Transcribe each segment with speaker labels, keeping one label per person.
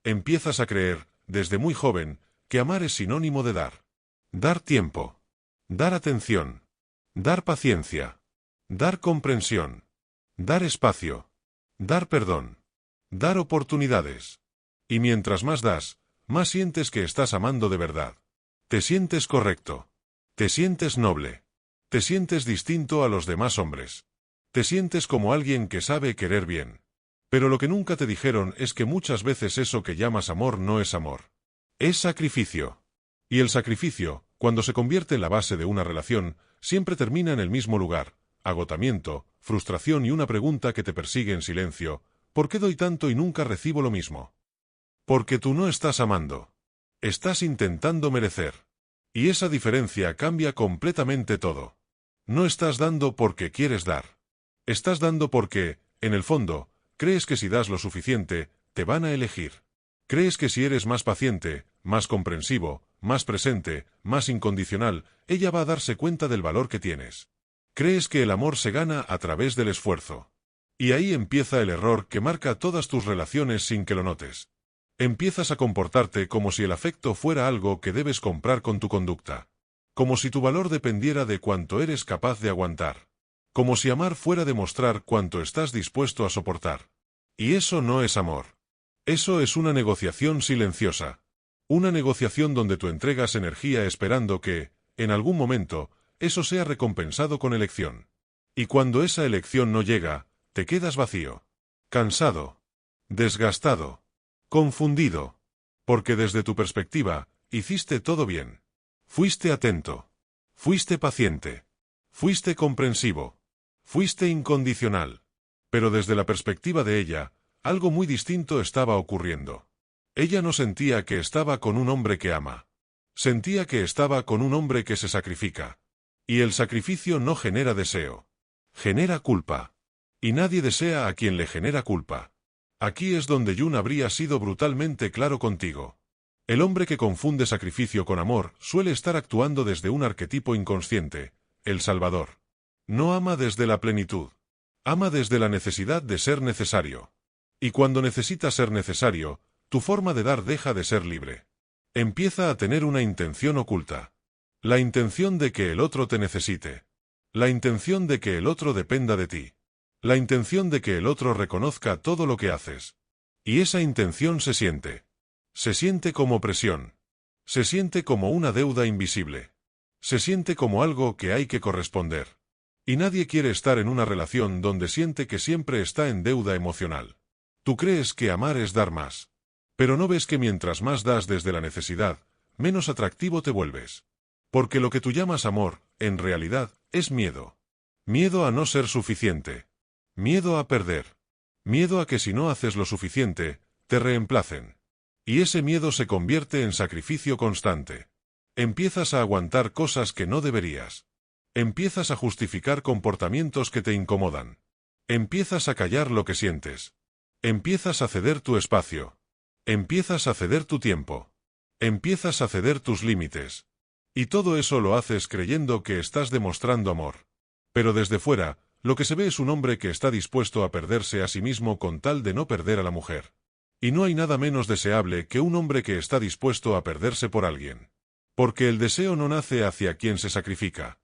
Speaker 1: Empiezas a creer, desde muy joven, que amar es sinónimo de dar. Dar tiempo. Dar atención. Dar paciencia. Dar comprensión. Dar espacio. Dar perdón. Dar oportunidades. Y mientras más das, más sientes que estás amando de verdad. Te sientes correcto. Te sientes noble. Te sientes distinto a los demás hombres. Te sientes como alguien que sabe querer bien. Pero lo que nunca te dijeron es que muchas veces eso que llamas amor no es amor. Es sacrificio. Y el sacrificio, cuando se convierte en la base de una relación, siempre termina en el mismo lugar: agotamiento, frustración y una pregunta que te persigue en silencio: ¿por qué doy tanto y nunca recibo lo mismo? Porque tú no estás amando. Estás intentando merecer. Y esa diferencia cambia completamente todo. No estás dando porque quieres dar. Estás dando porque, en el fondo, crees que si das lo suficiente, te van a elegir. Crees que si eres más paciente, más comprensivo, más presente, más incondicional, ella va a darse cuenta del valor que tienes. Crees que el amor se gana a través del esfuerzo. Y ahí empieza el error que marca todas tus relaciones sin que lo notes. Empiezas a comportarte como si el afecto fuera algo que debes comprar con tu conducta. Como si tu valor dependiera de cuánto eres capaz de aguantar. Como si amar fuera demostrar cuánto estás dispuesto a soportar. Y eso no es amor. Eso es una negociación silenciosa. Una negociación donde tú entregas energía esperando que, en algún momento, eso sea recompensado con elección. Y cuando esa elección no llega, te quedas vacío. Cansado. Desgastado. Confundido. Porque desde tu perspectiva, hiciste todo bien. Fuiste atento. Fuiste paciente. Fuiste comprensivo. Fuiste incondicional. Pero desde la perspectiva de ella, algo muy distinto estaba ocurriendo. Ella no sentía que estaba con un hombre que ama. Sentía que estaba con un hombre que se sacrifica. Y el sacrificio no genera deseo. Genera culpa. Y nadie desea a quien le genera culpa. Aquí es donde Jung habría sido brutalmente claro contigo. El hombre que confunde sacrificio con amor suele estar actuando desde un arquetipo inconsciente, el Salvador. No ama desde la plenitud. Ama desde la necesidad de ser necesario. Y cuando necesita ser necesario, tu forma de dar deja de ser libre. Empieza a tener una intención oculta. La intención de que el otro te necesite. La intención de que el otro dependa de ti. La intención de que el otro reconozca todo lo que haces. Y esa intención se siente. Se siente como presión. Se siente como una deuda invisible. Se siente como algo que hay que corresponder. Y nadie quiere estar en una relación donde siente que siempre está en deuda emocional. Tú crees que amar es dar más. Pero no ves que mientras más das desde la necesidad, menos atractivo te vuelves. Porque lo que tú llamas amor, en realidad, es miedo. Miedo a no ser suficiente. Miedo a perder. Miedo a que si no haces lo suficiente, te reemplacen. Y ese miedo se convierte en sacrificio constante. Empiezas a aguantar cosas que no deberías. Empiezas a justificar comportamientos que te incomodan. Empiezas a callar lo que sientes. Empiezas a ceder tu espacio. Empiezas a ceder tu tiempo. Empiezas a ceder tus límites. Y todo eso lo haces creyendo que estás demostrando amor. Pero desde fuera, lo que se ve es un hombre que está dispuesto a perderse a sí mismo con tal de no perder a la mujer. Y no hay nada menos deseable que un hombre que está dispuesto a perderse por alguien. Porque el deseo no nace hacia quien se sacrifica.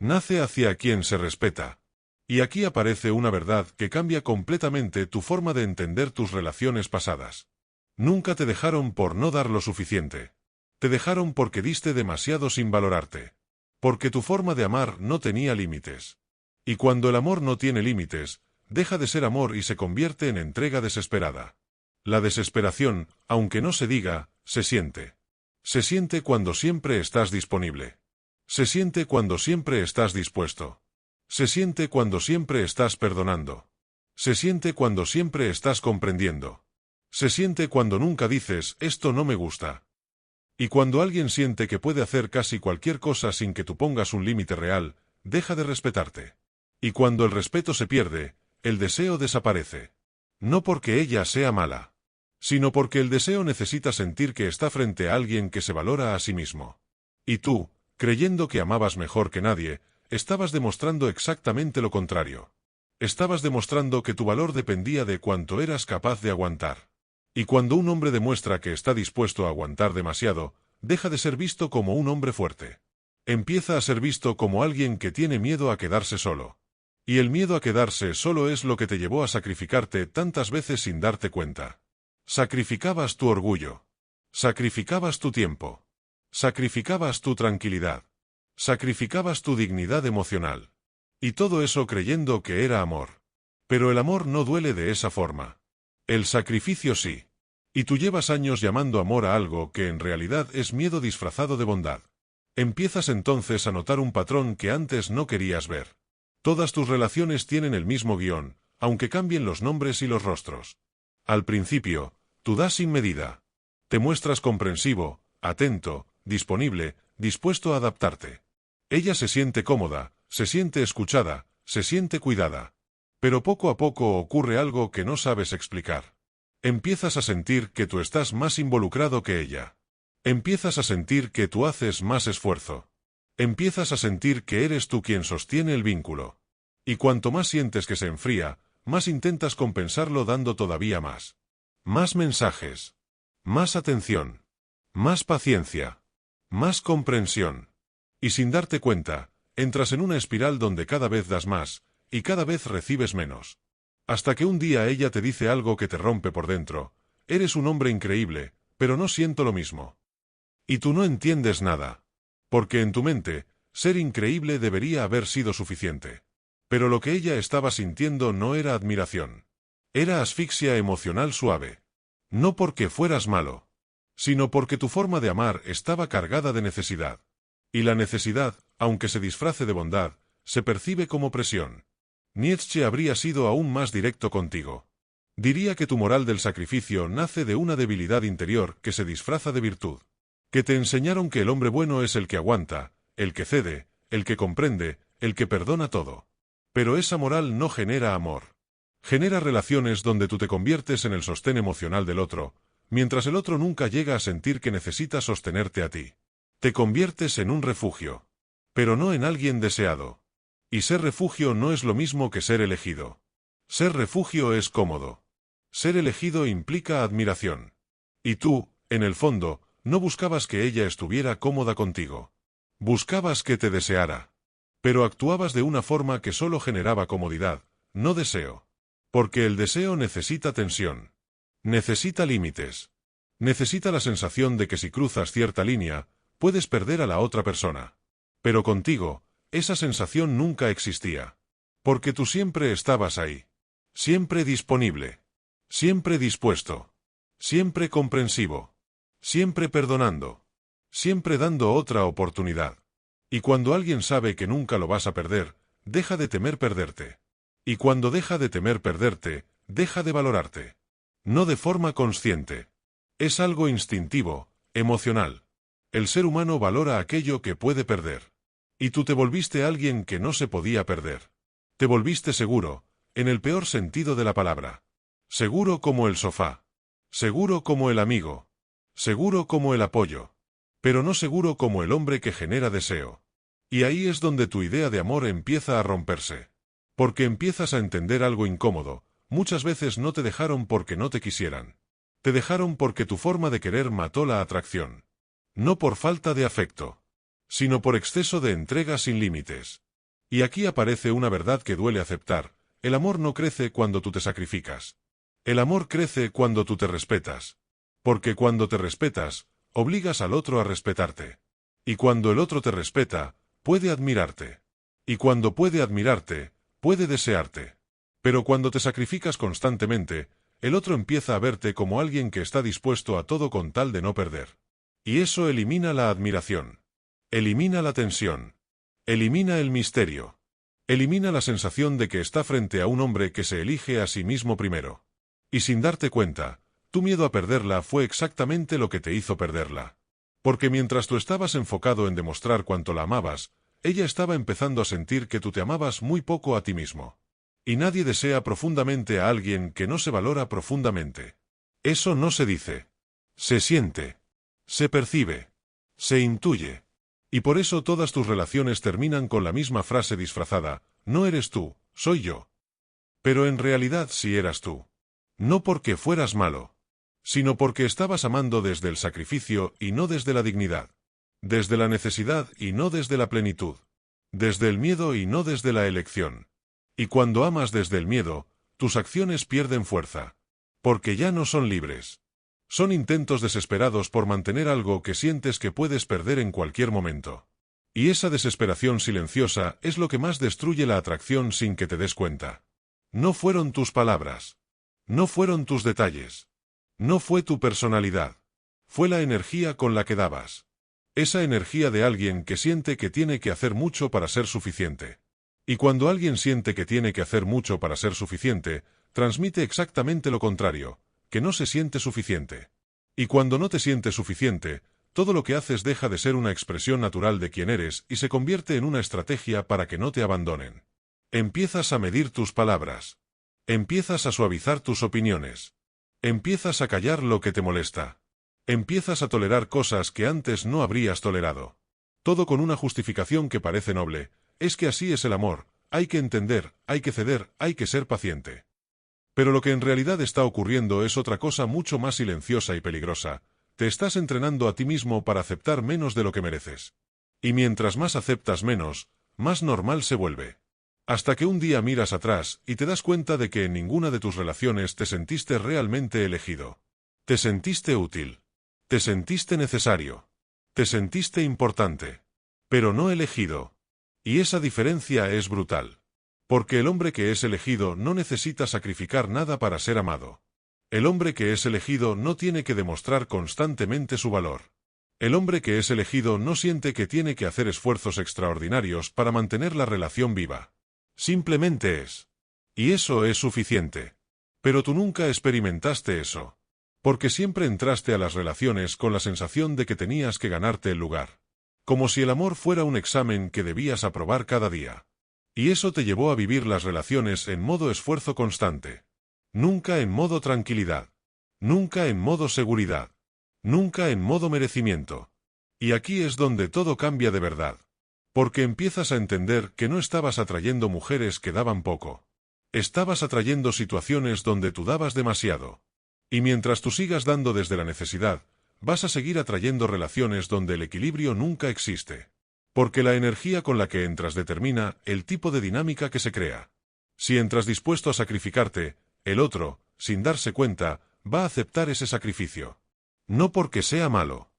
Speaker 1: Nace hacia quien se respeta. Y aquí aparece una verdad que cambia completamente tu forma de entender tus relaciones pasadas. Nunca te dejaron por no dar lo suficiente. Te dejaron porque diste demasiado sin valorarte. Porque tu forma de amar no tenía límites. Y cuando el amor no tiene límites, deja de ser amor y se convierte en entrega desesperada. La desesperación, aunque no se diga, se siente. Se siente cuando siempre estás disponible. Se siente cuando siempre estás dispuesto. Se siente cuando siempre estás perdonando. Se siente cuando siempre estás comprendiendo. Se siente cuando nunca dices, esto no me gusta. Y cuando alguien siente que puede hacer casi cualquier cosa sin que tú pongas un límite real, deja de respetarte. Y cuando el respeto se pierde, el deseo desaparece. No porque ella sea mala, sino porque el deseo necesita sentir que está frente a alguien que se valora a sí mismo. Y tú, creyendo que amabas mejor que nadie, estabas demostrando exactamente lo contrario. Estabas demostrando que tu valor dependía de cuánto eras capaz de aguantar. Y cuando un hombre demuestra que está dispuesto a aguantar demasiado, deja de ser visto como un hombre fuerte. Empieza a ser visto como alguien que tiene miedo a quedarse solo. Y el miedo a quedarse solo es lo que te llevó a sacrificarte tantas veces sin darte cuenta. Sacrificabas tu orgullo. Sacrificabas tu tiempo. Sacrificabas tu tranquilidad. Sacrificabas tu dignidad emocional. Y todo eso creyendo que era amor. Pero el amor no duele de esa forma. El sacrificio sí. Y tú llevas años llamando amor a algo que en realidad es miedo disfrazado de bondad. Empiezas entonces a notar un patrón que antes no querías ver. Todas tus relaciones tienen el mismo guión, aunque cambien los nombres y los rostros. Al principio, tú das sin medida. Te muestras comprensivo, atento, disponible, dispuesto a adaptarte. Ella se siente cómoda, se siente escuchada, se siente cuidada. Pero poco a poco ocurre algo que no sabes explicar. Empiezas a sentir que tú estás más involucrado que ella. Empiezas a sentir que tú haces más esfuerzo. Empiezas a sentir que eres tú quien sostiene el vínculo. Y cuanto más sientes que se enfría, más intentas compensarlo dando todavía más. Más mensajes. Más atención. Más paciencia. Más comprensión. Y sin darte cuenta, entras en una espiral donde cada vez das más, y cada vez recibes menos. Hasta que un día ella te dice algo que te rompe por dentro. Eres un hombre increíble, pero no siento lo mismo. Y tú no entiendes nada. Porque en tu mente, ser increíble debería haber sido suficiente. Pero lo que ella estaba sintiendo no era admiración. Era asfixia emocional suave. No porque fueras malo, sino porque tu forma de amar estaba cargada de necesidad. Y la necesidad, aunque se disfrace de bondad, se percibe como presión. Nietzsche habría sido aún más directo contigo. Diría que tu moral del sacrificio nace de una debilidad interior que se disfraza de virtud. Que te enseñaron que el hombre bueno es el que aguanta, el que cede, el que comprende, el que perdona todo. Pero esa moral no genera amor. Genera relaciones donde tú te conviertes en el sostén emocional del otro, mientras el otro nunca llega a sentir que necesita sostenerte a ti. Te conviertes en un refugio. Pero no en alguien deseado. Y ser refugio no es lo mismo que ser elegido. Ser refugio es cómodo. Ser elegido implica admiración. Y tú, en el fondo, no buscabas que ella estuviera cómoda contigo. Buscabas que te deseara. Pero actuabas de una forma que solo generaba comodidad, no deseo. Porque el deseo necesita tensión. Necesita límites. Necesita la sensación de que si cruzas cierta línea, puedes perder a la otra persona. Pero contigo, esa sensación nunca existía. Porque tú siempre estabas ahí. Siempre disponible. Siempre dispuesto. Siempre comprensivo. Siempre perdonando. Siempre dando otra oportunidad. Y cuando alguien sabe que nunca lo vas a perder, deja de temer perderte. Y cuando deja de temer perderte, deja de valorarte. No de forma consciente. Es algo instintivo, emocional. El ser humano valora aquello que puede perder. Y tú te volviste alguien que no se podía perder. Te volviste seguro, en el peor sentido de la palabra. Seguro como el sofá. Seguro como el amigo. Seguro como el apoyo. Pero no seguro como el hombre que genera deseo. Y ahí es donde tu idea de amor empieza a romperse. Porque empiezas a entender algo incómodo. Muchas veces no te dejaron porque no te quisieran. Te dejaron porque tu forma de querer mató la atracción. No por falta de afecto, sino por exceso de entrega sin límites. Y aquí aparece una verdad que duele aceptar. El amor no crece cuando tú te sacrificas. El amor crece cuando tú te respetas. Porque cuando te respetas, obligas al otro a respetarte. Y cuando el otro te respeta, puede admirarte. Y cuando puede admirarte, puede desearte. Pero cuando te sacrificas constantemente, el otro empieza a verte como alguien que está dispuesto a todo con tal de no perder. Y eso elimina la admiración. Elimina la tensión. Elimina el misterio. Elimina la sensación de que está frente a un hombre que se elige a sí mismo primero. Y sin darte cuenta, tu miedo a perderla fue exactamente lo que te hizo perderla. Porque mientras tú estabas enfocado en demostrar cuánto la amabas, ella estaba empezando a sentir que tú te amabas muy poco a ti mismo. Y nadie desea profundamente a alguien que no se valora profundamente. Eso no se dice. Se siente. Se percibe. Se intuye. Y por eso todas tus relaciones terminan con la misma frase disfrazada: no eres tú, soy yo. Pero en realidad sí eras tú. No porque fueras malo, sino porque estabas amando desde el sacrificio y no desde la dignidad, desde la necesidad y no desde la plenitud, desde el miedo y no desde la elección. Y cuando amas desde el miedo, tus acciones pierden fuerza, porque ya no son libres. Son intentos desesperados por mantener algo que sientes que puedes perder en cualquier momento. Y esa desesperación silenciosa es lo que más destruye la atracción sin que te des cuenta. No fueron tus palabras. No fueron tus detalles. No fue tu personalidad. Fue la energía con la que dabas. Esa energía de alguien que siente que tiene que hacer mucho para ser suficiente. Y cuando alguien siente que tiene que hacer mucho para ser suficiente, transmite exactamente lo contrario, que no se siente suficiente. Y cuando no te sientes suficiente, todo lo que haces deja de ser una expresión natural de quién eres y se convierte en una estrategia para que no te abandonen. Empiezas a medir tus palabras. Empiezas a suavizar tus opiniones. Empiezas a callar lo que te molesta. Empiezas a tolerar cosas que antes no habrías tolerado. Todo con una justificación que parece noble. Es que así es el amor, hay que entender, hay que ceder, hay que ser paciente. Pero lo que en realidad está ocurriendo es otra cosa mucho más silenciosa y peligrosa. Te estás entrenando a ti mismo para aceptar menos de lo que mereces. Y mientras más aceptas menos, más normal se vuelve. Hasta que un día miras atrás y te das cuenta de que en ninguna de tus relaciones te sentiste realmente elegido. Te sentiste útil. Te sentiste necesario. Te sentiste importante. Pero no elegido. Y esa diferencia es brutal. Porque el hombre que es elegido no necesita sacrificar nada para ser amado. El hombre que es elegido no tiene que demostrar constantemente su valor. El hombre que es elegido no siente que tiene que hacer esfuerzos extraordinarios para mantener la relación viva. Simplemente es. Y eso es suficiente. Pero tú nunca experimentaste eso. Porque siempre entraste a las relaciones con la sensación de que tenías que ganarte el lugar. Como si el amor fuera un examen que debías aprobar cada día. Y eso te llevó a vivir las relaciones en modo esfuerzo constante. Nunca en modo tranquilidad. Nunca en modo seguridad. Nunca en modo merecimiento. Y aquí es donde todo cambia de verdad. Porque empiezas a entender que no estabas atrayendo mujeres que daban poco. Estabas atrayendo situaciones donde tú dabas demasiado. Y mientras tú sigas dando desde la necesidad, vas a seguir atrayendo relaciones donde el equilibrio nunca existe. Porque la energía con la que entras determina el tipo de dinámica que se crea. Si entras dispuesto a sacrificarte, el otro, sin darse cuenta, va a aceptar ese sacrificio. No porque sea malo,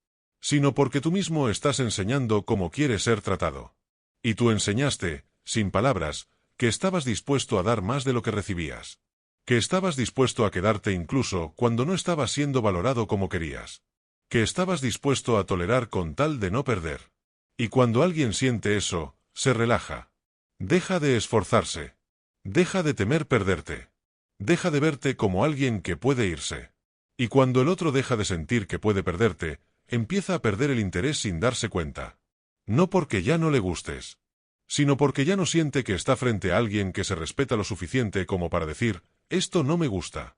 Speaker 1: sino porque tú mismo estás enseñando cómo quieres ser tratado. Y tú enseñaste, sin palabras, que estabas dispuesto a dar más de lo que recibías. Que estabas dispuesto a quedarte incluso cuando no estabas siendo valorado como querías. Que estabas dispuesto a tolerar con tal de no perder. Y cuando alguien siente eso, se relaja. Deja de esforzarse. Deja de temer perderte. Deja de verte como alguien que puede irse. Y cuando el otro deja de sentir que puede perderte, empieza a perder el interés sin darse cuenta. No porque ya no le gustes, sino porque ya no siente que está frente a alguien que se respeta lo suficiente como para decir, esto no me gusta.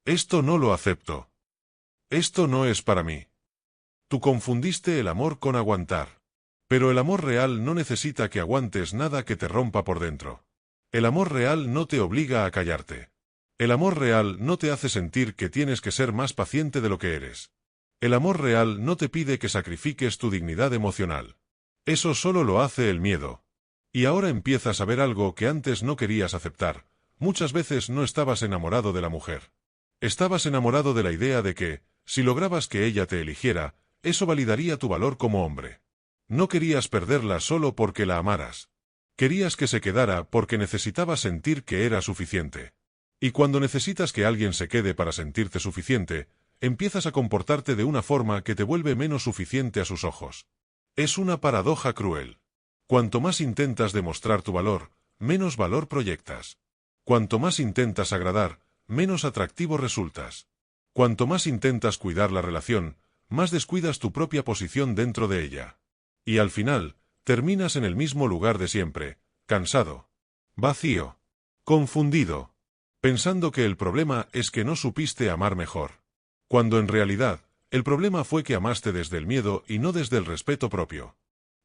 Speaker 1: Esto no lo acepto. Esto no es para mí. Tú confundiste el amor con aguantar. Pero el amor real no necesita que aguantes nada que te rompa por dentro. El amor real no te obliga a callarte. El amor real no te hace sentir que tienes que ser más paciente de lo que eres. El amor real no te pide que sacrifiques tu dignidad emocional. Eso solo lo hace el miedo. Y ahora empiezas a ver algo que antes no querías aceptar. Muchas veces no estabas enamorado de la mujer. Estabas enamorado de la idea de que, si lograbas que ella te eligiera, eso validaría tu valor como hombre. No querías perderla solo porque la amaras. Querías que se quedara porque necesitabas sentir que era suficiente. Y cuando necesitas que alguien se quede para sentirte suficiente, empiezas a comportarte de una forma que te vuelve menos suficiente a sus ojos. Es una paradoja cruel. Cuanto más intentas demostrar tu valor, menos valor proyectas. Cuanto más intentas agradar, menos atractivo resultas. Cuanto más intentas cuidar la relación, más descuidas tu propia posición dentro de ella. Y al final, terminas en el mismo lugar de siempre, cansado, vacío, confundido, pensando que el problema es que no supiste amar mejor. Cuando en realidad, el problema fue que amaste desde el miedo y no desde el respeto propio.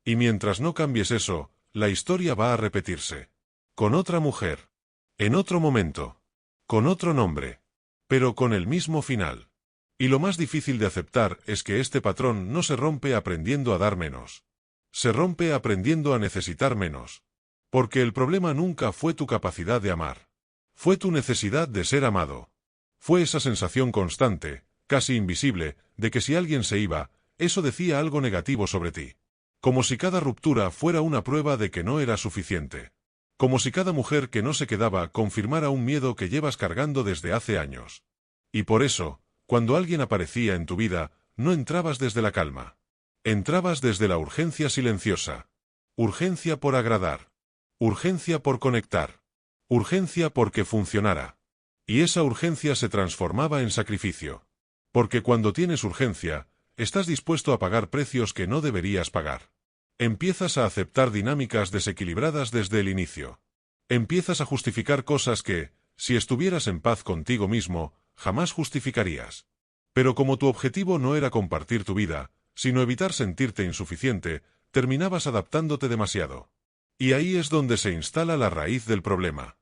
Speaker 1: Y mientras no cambies eso, la historia va a repetirse. Con otra mujer. En otro momento. Con otro nombre. Pero con el mismo final. Y lo más difícil de aceptar es que este patrón no se rompe aprendiendo a dar menos. Se rompe aprendiendo a necesitar menos. Porque el problema nunca fue tu capacidad de amar. Fue tu necesidad de ser amado. Fue esa sensación constante, casi invisible, de que si alguien se iba, eso decía algo negativo sobre ti. Como si cada ruptura fuera una prueba de que no era suficiente. Como si cada mujer que no se quedaba confirmara un miedo que llevas cargando desde hace años. Y por eso, cuando alguien aparecía en tu vida, no entrabas desde la calma. Entrabas desde la urgencia silenciosa. Urgencia por agradar. Urgencia por conectar. Urgencia porque funcionara. Y esa urgencia se transformaba en sacrificio. Porque cuando tienes urgencia, estás dispuesto a pagar precios que no deberías pagar. Empiezas a aceptar dinámicas desequilibradas desde el inicio. Empiezas a justificar cosas que, si estuvieras en paz contigo mismo, jamás justificarías. Pero como tu objetivo no era compartir tu vida, sino evitar sentirte insuficiente, terminabas adaptándote demasiado. Y ahí es donde se instala la raíz del problema.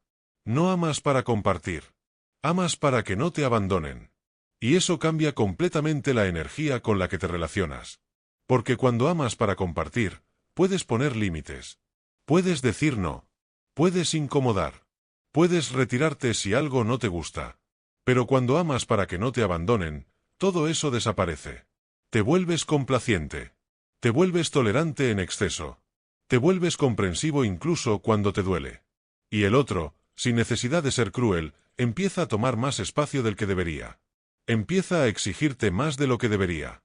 Speaker 1: No amas para compartir. Amas para que no te abandonen. Y eso cambia completamente la energía con la que te relacionas. Porque cuando amas para compartir, puedes poner límites. Puedes decir no. Puedes incomodar. Puedes retirarte si algo no te gusta. Pero cuando amas para que no te abandonen, todo eso desaparece. Te vuelves complaciente. Te vuelves tolerante en exceso. Te vuelves comprensivo incluso cuando te duele. Y el otro, sin necesidad de ser cruel, empieza a tomar más espacio del que debería. Empieza a exigirte más de lo que debería.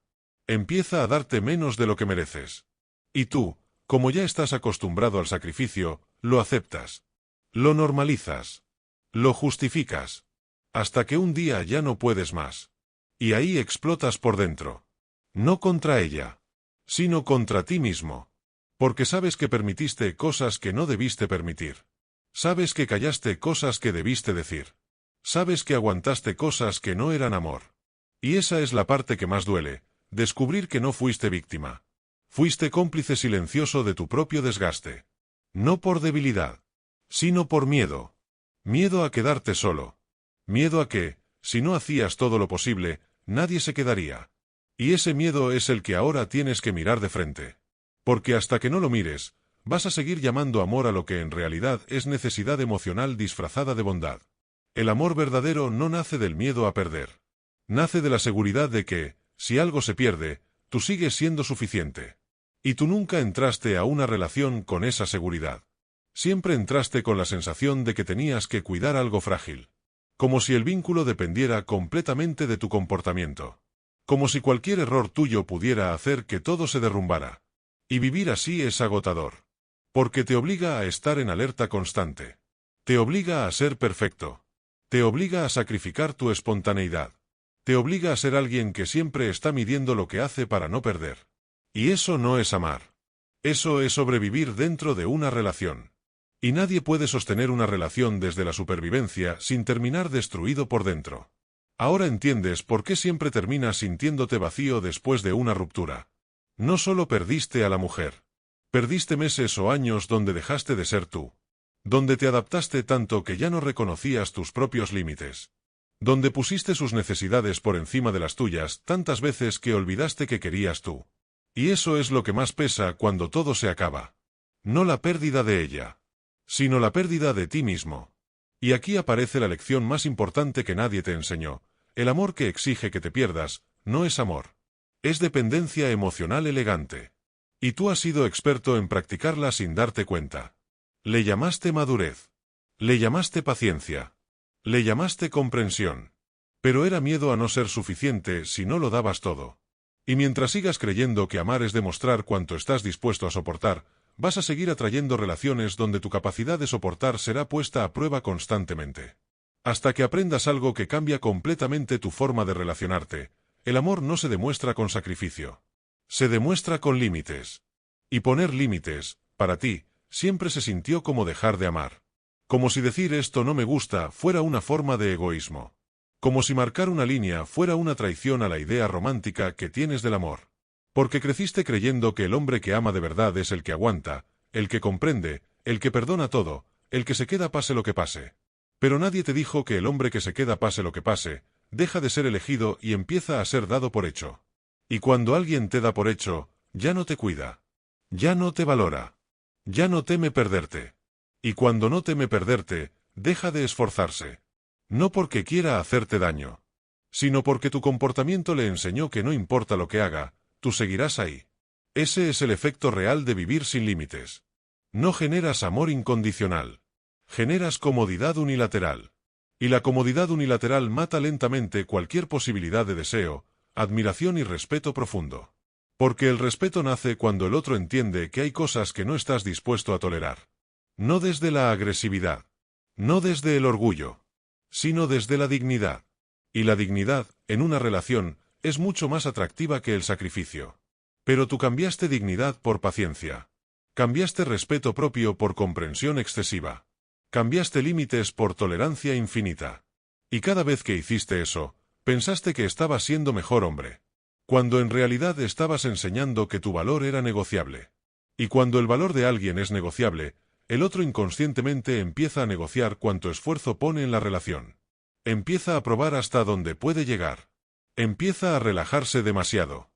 Speaker 1: Empieza a darte menos de lo que mereces. Y tú, como ya estás acostumbrado al sacrificio, lo aceptas. Lo normalizas. Lo justificas. Hasta que un día ya no puedes más. Y ahí explotas por dentro. No contra ella, sino contra ti mismo. Porque sabes que permitiste cosas que no debiste permitir. Sabes que callaste cosas que debiste decir. Sabes que aguantaste cosas que no eran amor. Y esa es la parte que más duele, descubrir que no fuiste víctima. Fuiste cómplice silencioso de tu propio desgaste. No por debilidad, sino por miedo. Miedo a quedarte solo. Miedo a que, si no hacías todo lo posible, nadie se quedaría. Y ese miedo es el que ahora tienes que mirar de frente. Porque hasta que no lo mires, vas a seguir llamando amor a lo que en realidad es necesidad emocional disfrazada de bondad. El amor verdadero no nace del miedo a perder. Nace de la seguridad de que, si algo se pierde, tú sigues siendo suficiente. Y tú nunca entraste a una relación con esa seguridad. Siempre entraste con la sensación de que tenías que cuidar algo frágil. Como si el vínculo dependiera completamente de tu comportamiento. Como si cualquier error tuyo pudiera hacer que todo se derrumbara. Y vivir así es agotador. Porque te obliga a estar en alerta constante. Te obliga a ser perfecto. Te obliga a sacrificar tu espontaneidad. Te obliga a ser alguien que siempre está midiendo lo que hace para no perder. Y eso no es amar. Eso es sobrevivir dentro de una relación. Y nadie puede sostener una relación desde la supervivencia sin terminar destruido por dentro. Ahora entiendes por qué siempre terminas sintiéndote vacío después de una ruptura. No solo perdiste a la mujer. Perdiste meses o años donde dejaste de ser tú. Donde te adaptaste tanto que ya no reconocías tus propios límites. Donde pusiste sus necesidades por encima de las tuyas tantas veces que olvidaste que querías tú. Y eso es lo que más pesa cuando todo se acaba. No la pérdida de ella, sino la pérdida de ti mismo. Y aquí aparece la lección más importante que nadie te enseñó. El amor que exige que te pierdas, no es amor. Es dependencia emocional elegante. Y tú has sido experto en practicarla sin darte cuenta. Le llamaste madurez. Le llamaste paciencia. Le llamaste comprensión. Pero era miedo a no ser suficiente si no lo dabas todo. Y mientras sigas creyendo que amar es demostrar cuánto estás dispuesto a soportar, vas a seguir atrayendo relaciones donde tu capacidad de soportar será puesta a prueba constantemente. Hasta que aprendas algo que cambia completamente tu forma de relacionarte. El amor no se demuestra con sacrificio. Se demuestra con límites. Y poner límites, para ti, siempre se sintió como dejar de amar. Como si decir esto no me gusta fuera una forma de egoísmo. Como si marcar una línea fuera una traición a la idea romántica que tienes del amor. Porque creciste creyendo que el hombre que ama de verdad es el que aguanta, el que comprende, el que perdona todo, el que se queda pase lo que pase. Pero nadie te dijo que el hombre que se queda pase lo que pase, deja de ser elegido y empieza a ser dado por hecho. Y cuando alguien te da por hecho, ya no te cuida. Ya no te valora. Ya no teme perderte. Y cuando no teme perderte, deja de esforzarse. No porque quiera hacerte daño, sino porque tu comportamiento le enseñó que no importa lo que haga, tú seguirás ahí. Ese es el efecto real de vivir sin límites. No generas amor incondicional. Generas comodidad unilateral. Y la comodidad unilateral mata lentamente cualquier posibilidad de deseo, admiración y respeto profundo. Porque el respeto nace cuando el otro entiende que hay cosas que no estás dispuesto a tolerar. No desde la agresividad. No desde el orgullo. Sino desde la dignidad. Y la dignidad, en una relación, es mucho más atractiva que el sacrificio. Pero tú cambiaste dignidad por paciencia. Cambiaste respeto propio por comprensión excesiva. Cambiaste límites por tolerancia infinita. Y cada vez que hiciste eso, pensaste que estabas siendo mejor hombre. Cuando en realidad estabas enseñando que tu valor era negociable. Y cuando el valor de alguien es negociable, el otro inconscientemente empieza a negociar cuánto esfuerzo pone en la relación. Empieza a probar hasta dónde puede llegar. Empieza a relajarse demasiado.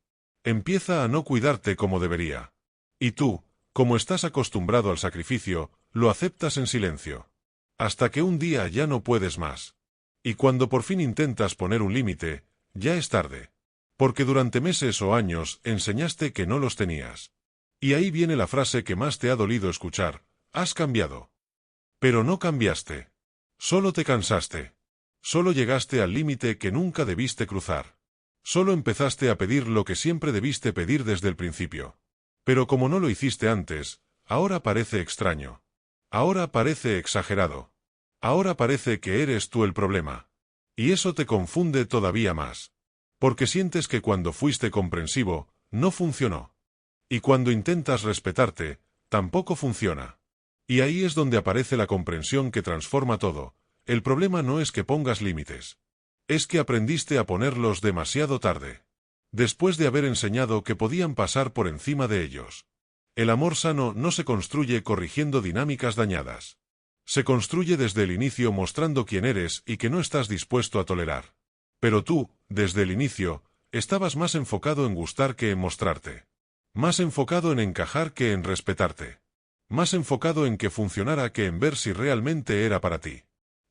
Speaker 1: Empieza a no cuidarte como debería. Y tú, como estás acostumbrado al sacrificio, lo aceptas en silencio. Hasta que un día ya no puedes más. Y cuando por fin intentas poner un límite, ya es tarde. Porque durante meses o años enseñaste que no los tenías. Y ahí viene la frase que más te ha dolido escuchar: has cambiado. Pero no cambiaste. Solo te cansaste. Solo llegaste al límite que nunca debiste cruzar. Solo empezaste a pedir lo que siempre debiste pedir desde el principio. Pero como no lo hiciste antes, ahora parece extraño. Ahora parece exagerado. Ahora parece que eres tú el problema. Y eso te confunde todavía más. Porque sientes que cuando fuiste comprensivo, no funcionó. Y cuando intentas respetarte, tampoco funciona. Y ahí es donde aparece la comprensión que transforma todo. El problema no es que pongas límites. Es que aprendiste a ponerlos demasiado tarde. Después de haber enseñado que podían pasar por encima de ellos. El amor sano no se construye corrigiendo dinámicas dañadas. Se construye desde el inicio mostrando quién eres y que no estás dispuesto a tolerar. Pero tú, desde el inicio, estabas más enfocado en gustar que en mostrarte. Más enfocado en encajar que en respetarte. Más enfocado en que funcionara que en ver si realmente era para ti.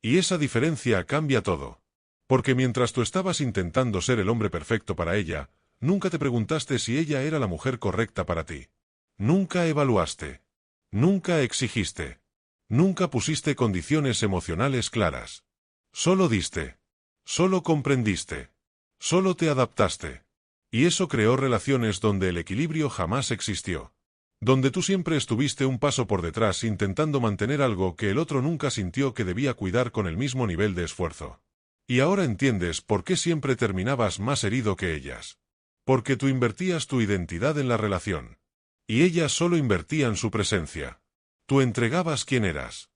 Speaker 1: Y esa diferencia cambia todo. Porque mientras tú estabas intentando ser el hombre perfecto para ella, nunca te preguntaste si ella era la mujer correcta para ti. Nunca evaluaste. Nunca exigiste. Nunca pusiste condiciones emocionales claras. Solo diste. Solo comprendiste. Solo te adaptaste. Y eso creó relaciones donde el equilibrio jamás existió. Donde tú siempre estuviste un paso por detrás intentando mantener algo que el otro nunca sintió que debía cuidar con el mismo nivel de esfuerzo. Y ahora entiendes por qué siempre terminabas más herido que ellas. Porque tú invertías tu identidad en la relación. Y ellas solo invertían su presencia. Tú entregabas quién eras.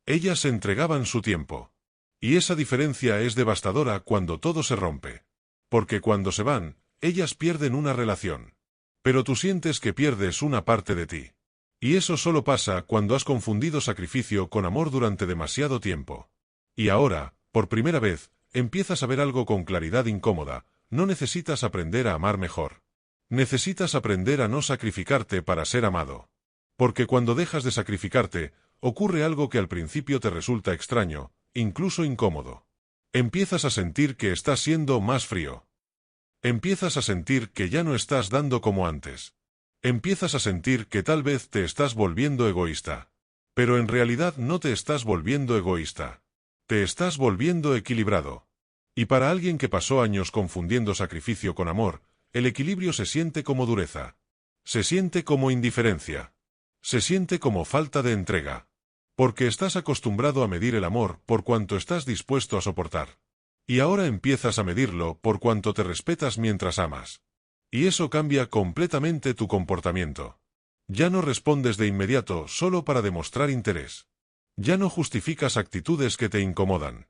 Speaker 1: Ellas entregaban su tiempo. Y esa diferencia es devastadora cuando todo se rompe. Porque cuando se van, ellas pierden una relación. Pero tú sientes que pierdes una parte de ti. Y eso solo pasa cuando has confundido sacrificio con amor durante demasiado tiempo. Y ahora, por primera vez, empiezas a ver algo con claridad incómoda. No necesitas aprender a amar mejor. Necesitas aprender a no sacrificarte para ser amado. Porque cuando dejas de sacrificarte, ocurre algo que al principio te resulta extraño, incluso incómodo. Empiezas a sentir que estás siendo más frío. Empiezas a sentir que ya no estás dando como antes. Empiezas a sentir que tal vez te estás volviendo egoísta. Pero en realidad no te estás volviendo egoísta. Te estás volviendo equilibrado. Y para alguien que pasó años confundiendo sacrificio con amor, el equilibrio se siente como dureza. Se siente como indiferencia. Se siente como falta de entrega. Porque estás acostumbrado a medir el amor por cuanto estás dispuesto a soportar. Y ahora empiezas a medirlo por cuanto te respetas mientras amas. Y eso cambia completamente tu comportamiento. Ya no respondes de inmediato solo para demostrar interés. Ya no justificas actitudes que te incomodan.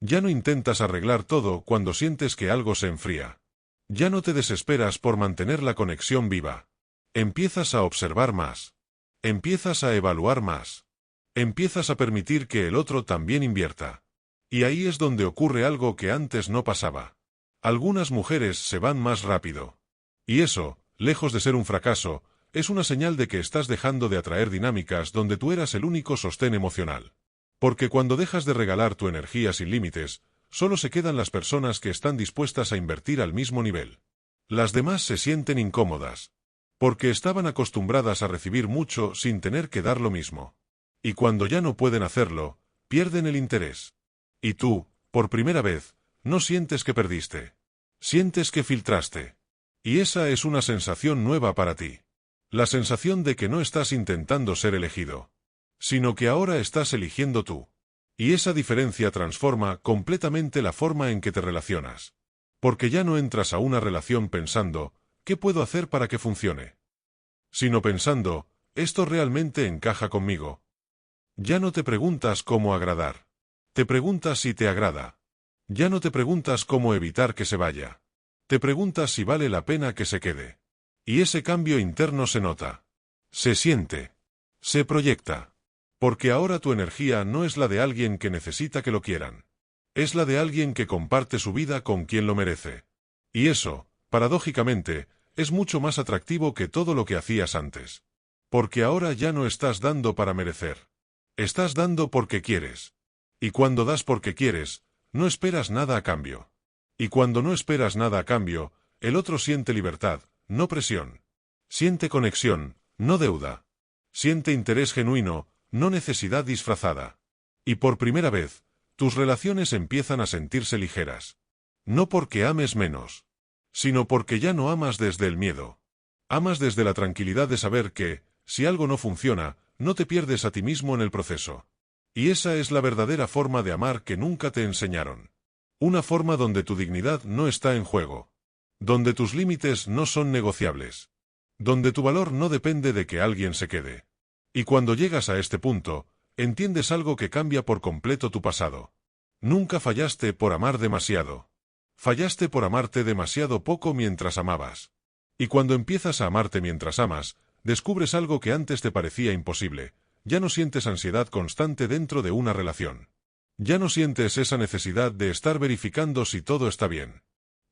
Speaker 1: Ya no intentas arreglar todo cuando sientes que algo se enfría. Ya no te desesperas por mantener la conexión viva. Empiezas a observar más. Empiezas a evaluar más. Empiezas a permitir que el otro también invierta. Y ahí es donde ocurre algo que antes no pasaba. Algunas mujeres se van más rápido. Y eso, lejos de ser un fracaso, es una señal de que estás dejando de atraer dinámicas donde tú eras el único sostén emocional. Porque cuando dejas de regalar tu energía sin límites, solo se quedan las personas que están dispuestas a invertir al mismo nivel. Las demás se sienten incómodas. Porque estaban acostumbradas a recibir mucho sin tener que dar lo mismo. Y cuando ya no pueden hacerlo, pierden el interés. Y tú, por primera vez, no sientes que perdiste. Sientes que filtraste. Y esa es una sensación nueva para ti. La sensación de que no estás intentando ser elegido, sino que ahora estás eligiendo tú. Y esa diferencia transforma completamente la forma en que te relacionas. Porque ya no entras a una relación pensando, ¿qué puedo hacer para que funcione? Sino pensando, ¿esto realmente encaja conmigo? Ya no te preguntas cómo agradar. Te preguntas si te agrada. Ya no te preguntas cómo evitar que se vaya. Te preguntas si vale la pena que se quede. Y ese cambio interno se nota. Se siente. Se proyecta. Porque ahora tu energía no es la de alguien que necesita que lo quieran. Es la de alguien que comparte su vida con quien lo merece. Y eso, paradójicamente, es mucho más atractivo que todo lo que hacías antes. Porque ahora ya no estás dando para merecer. Estás dando porque quieres. Y cuando das porque quieres, no esperas nada a cambio. Y cuando no esperas nada a cambio, el otro siente libertad, no presión. Siente conexión, no deuda. Siente interés genuino, no necesidad disfrazada. Y por primera vez, tus relaciones empiezan a sentirse ligeras. No porque ames menos, sino porque ya no amas desde el miedo. Amas desde la tranquilidad de saber que, si algo no funciona, no te pierdes a ti mismo en el proceso. Y esa es la verdadera forma de amar que nunca te enseñaron. Una forma donde tu dignidad no está en juego. Donde tus límites no son negociables. Donde tu valor no depende de que alguien se quede. Y cuando llegas a este punto, entiendes algo que cambia por completo tu pasado. Nunca fallaste por amar demasiado. Fallaste por amarte demasiado poco mientras amabas. Y cuando empiezas a amarte mientras amas, descubres algo que antes te parecía imposible. Ya no sientes ansiedad constante dentro de una relación. Ya no sientes esa necesidad de estar verificando si todo está bien.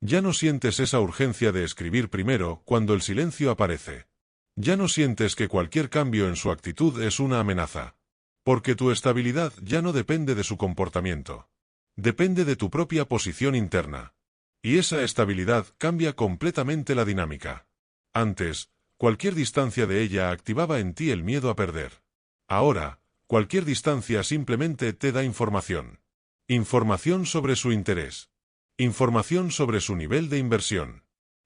Speaker 1: Ya no sientes esa urgencia de escribir primero cuando el silencio aparece. Ya no sientes que cualquier cambio en su actitud es una amenaza. Porque tu estabilidad ya no depende de su comportamiento. Depende de tu propia posición interna. Y esa estabilidad cambia completamente la dinámica. Antes, cualquier distancia de ella activaba en ti el miedo a perder. Ahora, cualquier distancia simplemente te da información. Información sobre su interés. Información sobre su nivel de inversión.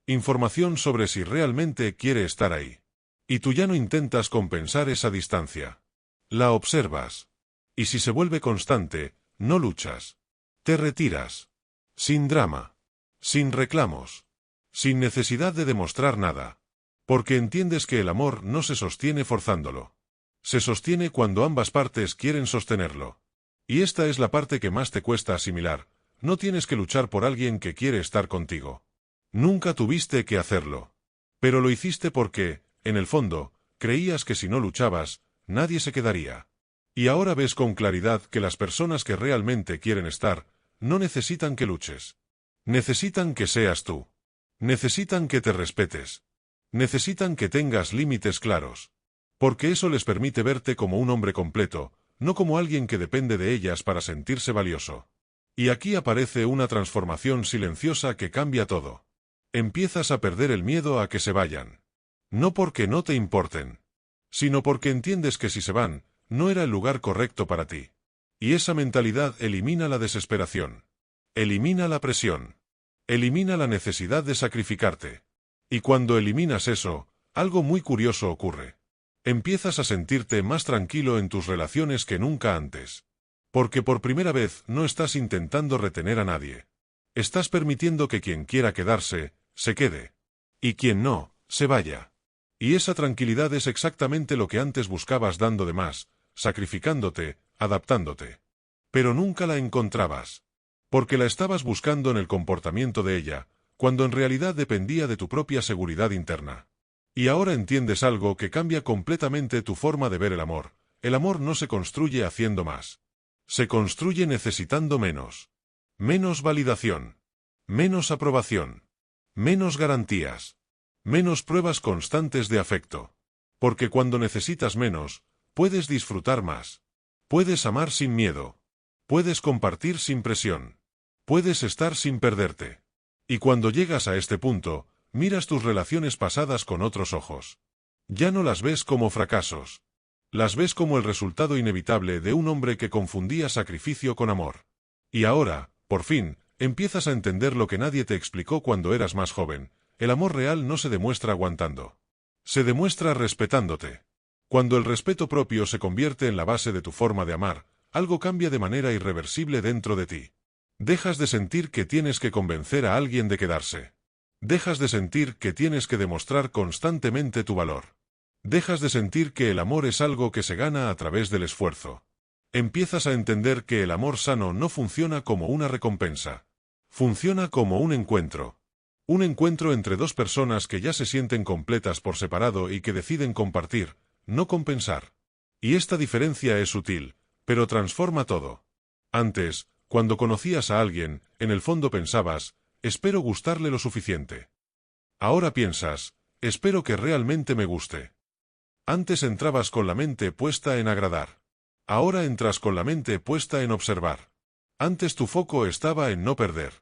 Speaker 1: Información sobre si realmente quiere estar ahí. Y tú ya no intentas compensar esa distancia. La observas. Y si se vuelve constante, no luchas. Te retiras. Sin drama. Sin reclamos. Sin necesidad de demostrar nada. Porque entiendes que el amor no se sostiene forzándolo. Se sostiene cuando ambas partes quieren sostenerlo. Y esta es la parte que más te cuesta asimilar. No tienes que luchar por alguien que quiere estar contigo. Nunca tuviste que hacerlo. Pero lo hiciste porque, en el fondo, creías que si no luchabas, nadie se quedaría. Y ahora ves con claridad que las personas que realmente quieren estar, no necesitan que luches. Necesitan que seas tú. Necesitan que te respetes. Necesitan que tengas límites claros. Porque eso les permite verte como un hombre completo, no como alguien que depende de ellas para sentirse valioso. Y aquí aparece una transformación silenciosa que cambia todo. Empiezas a perder el miedo a que se vayan. No porque no te importen, sino porque entiendes que si se van, no era el lugar correcto para ti. Y esa mentalidad elimina la desesperación. Elimina la presión. Elimina la necesidad de sacrificarte. Y cuando eliminas eso, algo muy curioso ocurre. Empiezas a sentirte más tranquilo en tus relaciones que nunca antes. Porque por primera vez no estás intentando retener a nadie. Estás permitiendo que quien quiera quedarse, se quede. Y quien no, se vaya. Y esa tranquilidad es exactamente lo que antes buscabas dando de más, sacrificándote, adaptándote. Pero nunca la encontrabas. Porque la estabas buscando en el comportamiento de ella, cuando en realidad dependía de tu propia seguridad interna. Y ahora entiendes algo que cambia completamente tu forma de ver el amor. El amor no se construye haciendo más. Se construye necesitando menos. Menos validación. Menos aprobación. Menos garantías. Menos pruebas constantes de afecto. Porque cuando necesitas menos, puedes disfrutar más. Puedes amar sin miedo. Puedes compartir sin presión. Puedes estar sin perderte. Y cuando llegas a este punto, miras tus relaciones pasadas con otros ojos. Ya no las ves como fracasos. Las ves como el resultado inevitable de un hombre que confundía sacrificio con amor. Y ahora, por fin, empiezas a entender lo que nadie te explicó cuando eras más joven. El amor real no se demuestra aguantando. Se demuestra respetándote. Cuando el respeto propio se convierte en la base de tu forma de amar, algo cambia de manera irreversible dentro de ti. Dejas de sentir que tienes que convencer a alguien de quedarse. Dejas de sentir que tienes que demostrar constantemente tu valor. Dejas de sentir que el amor es algo que se gana a través del esfuerzo. Empiezas a entender que el amor sano no funciona como una recompensa. Funciona como un encuentro. Un encuentro entre dos personas que ya se sienten completas por separado y que deciden compartir, no compensar. Y esta diferencia es sutil, pero transforma todo. Antes, cuando conocías a alguien, en el fondo pensabas, espero gustarle lo suficiente. Ahora piensas, espero que realmente me guste. Antes entrabas con la mente puesta en agradar. Ahora entras con la mente puesta en observar. Antes tu foco estaba en no perder.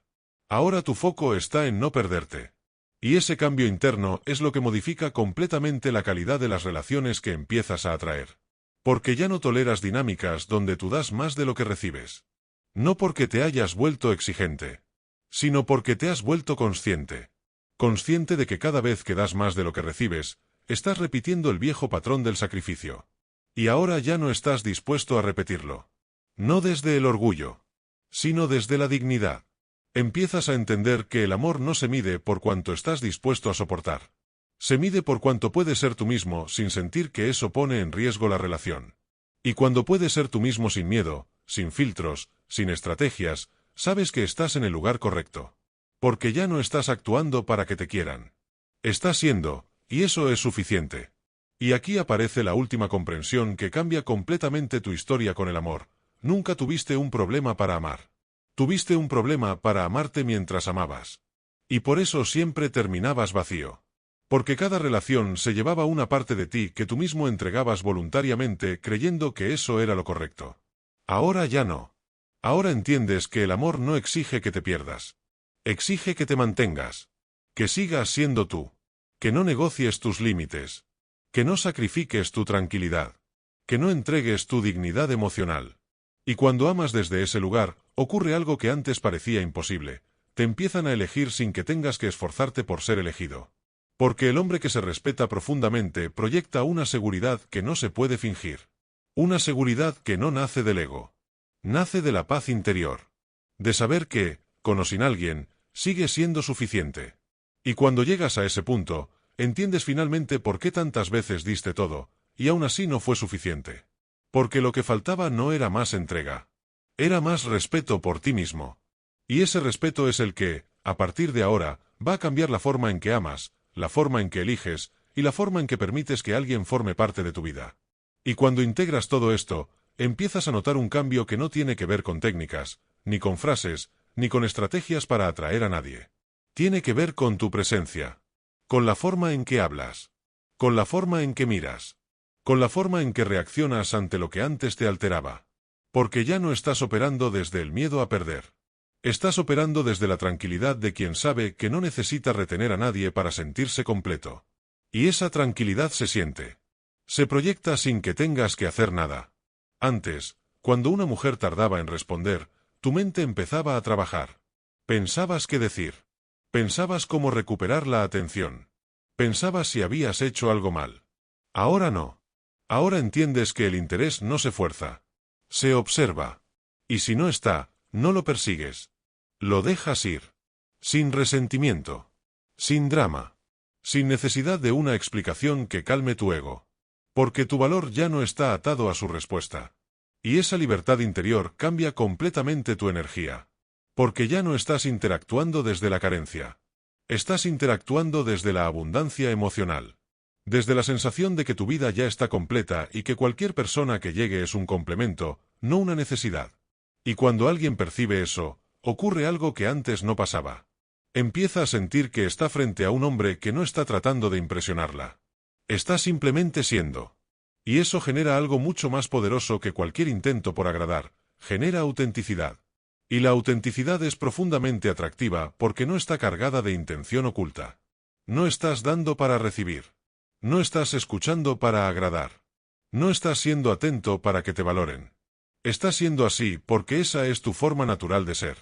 Speaker 1: Ahora tu foco está en no perderte. Y ese cambio interno es lo que modifica completamente la calidad de las relaciones que empiezas a atraer. Porque ya no toleras dinámicas donde tú das más de lo que recibes. No porque te hayas vuelto exigente, sino porque te has vuelto consciente. Consciente de que cada vez que das más de lo que recibes, estás repitiendo el viejo patrón del sacrificio. Y ahora ya no estás dispuesto a repetirlo. No desde el orgullo, sino desde la dignidad. Empiezas a entender que el amor no se mide por cuánto estás dispuesto a soportar. Se mide por cuánto puedes ser tú mismo sin sentir que eso pone en riesgo la relación. Y cuando puedes ser tú mismo sin miedo, sin filtros, sin estrategias, sabes que estás en el lugar correcto. Porque ya no estás actuando para que te quieran. Estás siendo, y eso es suficiente. Y aquí aparece la última comprensión que cambia completamente tu historia con el amor. Nunca tuviste un problema para amar. Tuviste un problema para amarte mientras amabas. Y por eso siempre terminabas vacío. Porque cada relación se llevaba una parte de ti que tú mismo entregabas voluntariamente creyendo que eso era lo correcto. Ahora ya no. Ahora entiendes que el amor no exige que te pierdas. Exige que te mantengas. Que sigas siendo tú. Que no negocies tus límites. Que no sacrifiques tu tranquilidad. Que no entregues tu dignidad emocional. Y cuando amas desde ese lugar, ocurre algo que antes parecía imposible. Te empiezan a elegir sin que tengas que esforzarte por ser elegido. Porque el hombre que se respeta profundamente proyecta una seguridad que no se puede fingir. Una seguridad que no nace del ego. Nace de la paz interior. De saber que, con o sin alguien, sigue siendo suficiente. Y cuando llegas a ese punto, entiendes finalmente por qué tantas veces diste todo, y aún así no fue suficiente. Porque lo que faltaba no era más entrega. Era más respeto por ti mismo. Y ese respeto es el que, a partir de ahora, va a cambiar la forma en que amas, la forma en que eliges, y la forma en que permites que alguien forme parte de tu vida. Y cuando integras todo esto, empiezas a notar un cambio que no tiene que ver con técnicas, ni con frases, ni con estrategias para atraer a nadie. Tiene que ver con tu presencia. Con la forma en que hablas. Con la forma en que miras. Con la forma en que reaccionas ante lo que antes te alteraba. Porque ya no estás operando desde el miedo a perder. Estás operando desde la tranquilidad de quien sabe que no necesita retener a nadie para sentirse completo. Y esa tranquilidad se siente. Se proyecta sin que tengas que hacer nada. Antes, cuando una mujer tardaba en responder, tu mente empezaba a trabajar. Pensabas qué decir. Pensabas cómo recuperar la atención. Pensabas si habías hecho algo mal. Ahora no. Ahora entiendes que el interés no se fuerza. Se observa. Y si no está, no lo persigues. Lo dejas ir. Sin resentimiento. Sin drama. Sin necesidad de una explicación que calme tu ego. Porque tu valor ya no está atado a su respuesta. Y esa libertad interior cambia completamente tu energía. Porque ya no estás interactuando desde la carencia. Estás interactuando desde la abundancia emocional. Desde la sensación de que tu vida ya está completa y que cualquier persona que llegue es un complemento, no una necesidad. Y cuando alguien percibe eso, ocurre algo que antes no pasaba. Empieza a sentir que está frente a un hombre que no está tratando de impresionarla. Está simplemente siendo. Y eso genera algo mucho más poderoso que cualquier intento por agradar, genera autenticidad. Y la autenticidad es profundamente atractiva porque no está cargada de intención oculta. No estás dando para recibir. No estás escuchando para agradar. No estás siendo atento para que te valoren. Estás siendo así porque esa es tu forma natural de ser.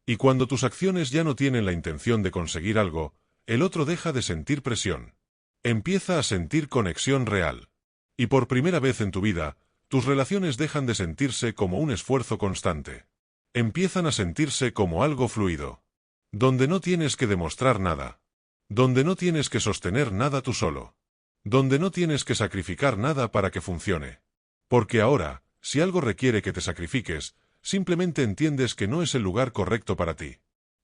Speaker 1: Y cuando tus acciones ya no tienen la intención de conseguir algo, el otro deja de sentir presión. Empieza a sentir conexión real. Y por primera vez en tu vida, tus relaciones dejan de sentirse como un esfuerzo constante. Empiezan a sentirse como algo fluido. Donde no tienes que demostrar nada. Donde no tienes que sostener nada tú solo. Donde no tienes que sacrificar nada para que funcione. Porque ahora, si algo requiere que te sacrifiques, simplemente entiendes que no es el lugar correcto para ti.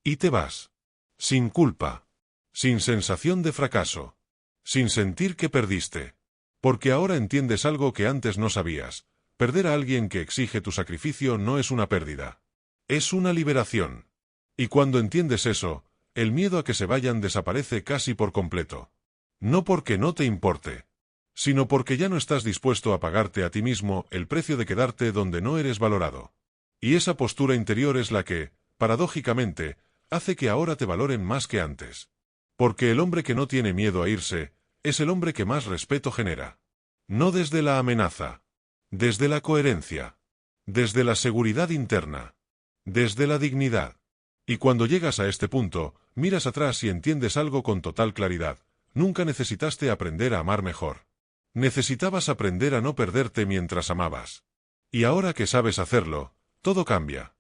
Speaker 1: Y te vas. Sin culpa. Sin sensación de fracaso. Sin sentir que perdiste. Porque ahora entiendes algo que antes no sabías. Perder a alguien que exige tu sacrificio no es una pérdida. Es una liberación. Y cuando entiendes eso, el miedo a que se vayan desaparece casi por completo. No porque no te importe, sino porque ya no estás dispuesto a pagarte a ti mismo el precio de quedarte donde no eres valorado. Y esa postura interior es la que, paradójicamente, hace que ahora te valoren más que antes. Porque el hombre que no tiene miedo a irse, es el hombre que más respeto genera. No desde la amenaza, desde la coherencia, desde la seguridad interna, desde la dignidad. Y cuando llegas a este punto, miras atrás y entiendes algo con total claridad. Nunca necesitaste aprender a amar mejor. Necesitabas aprender a no perderte mientras amabas. Y ahora que sabes hacerlo, todo cambia.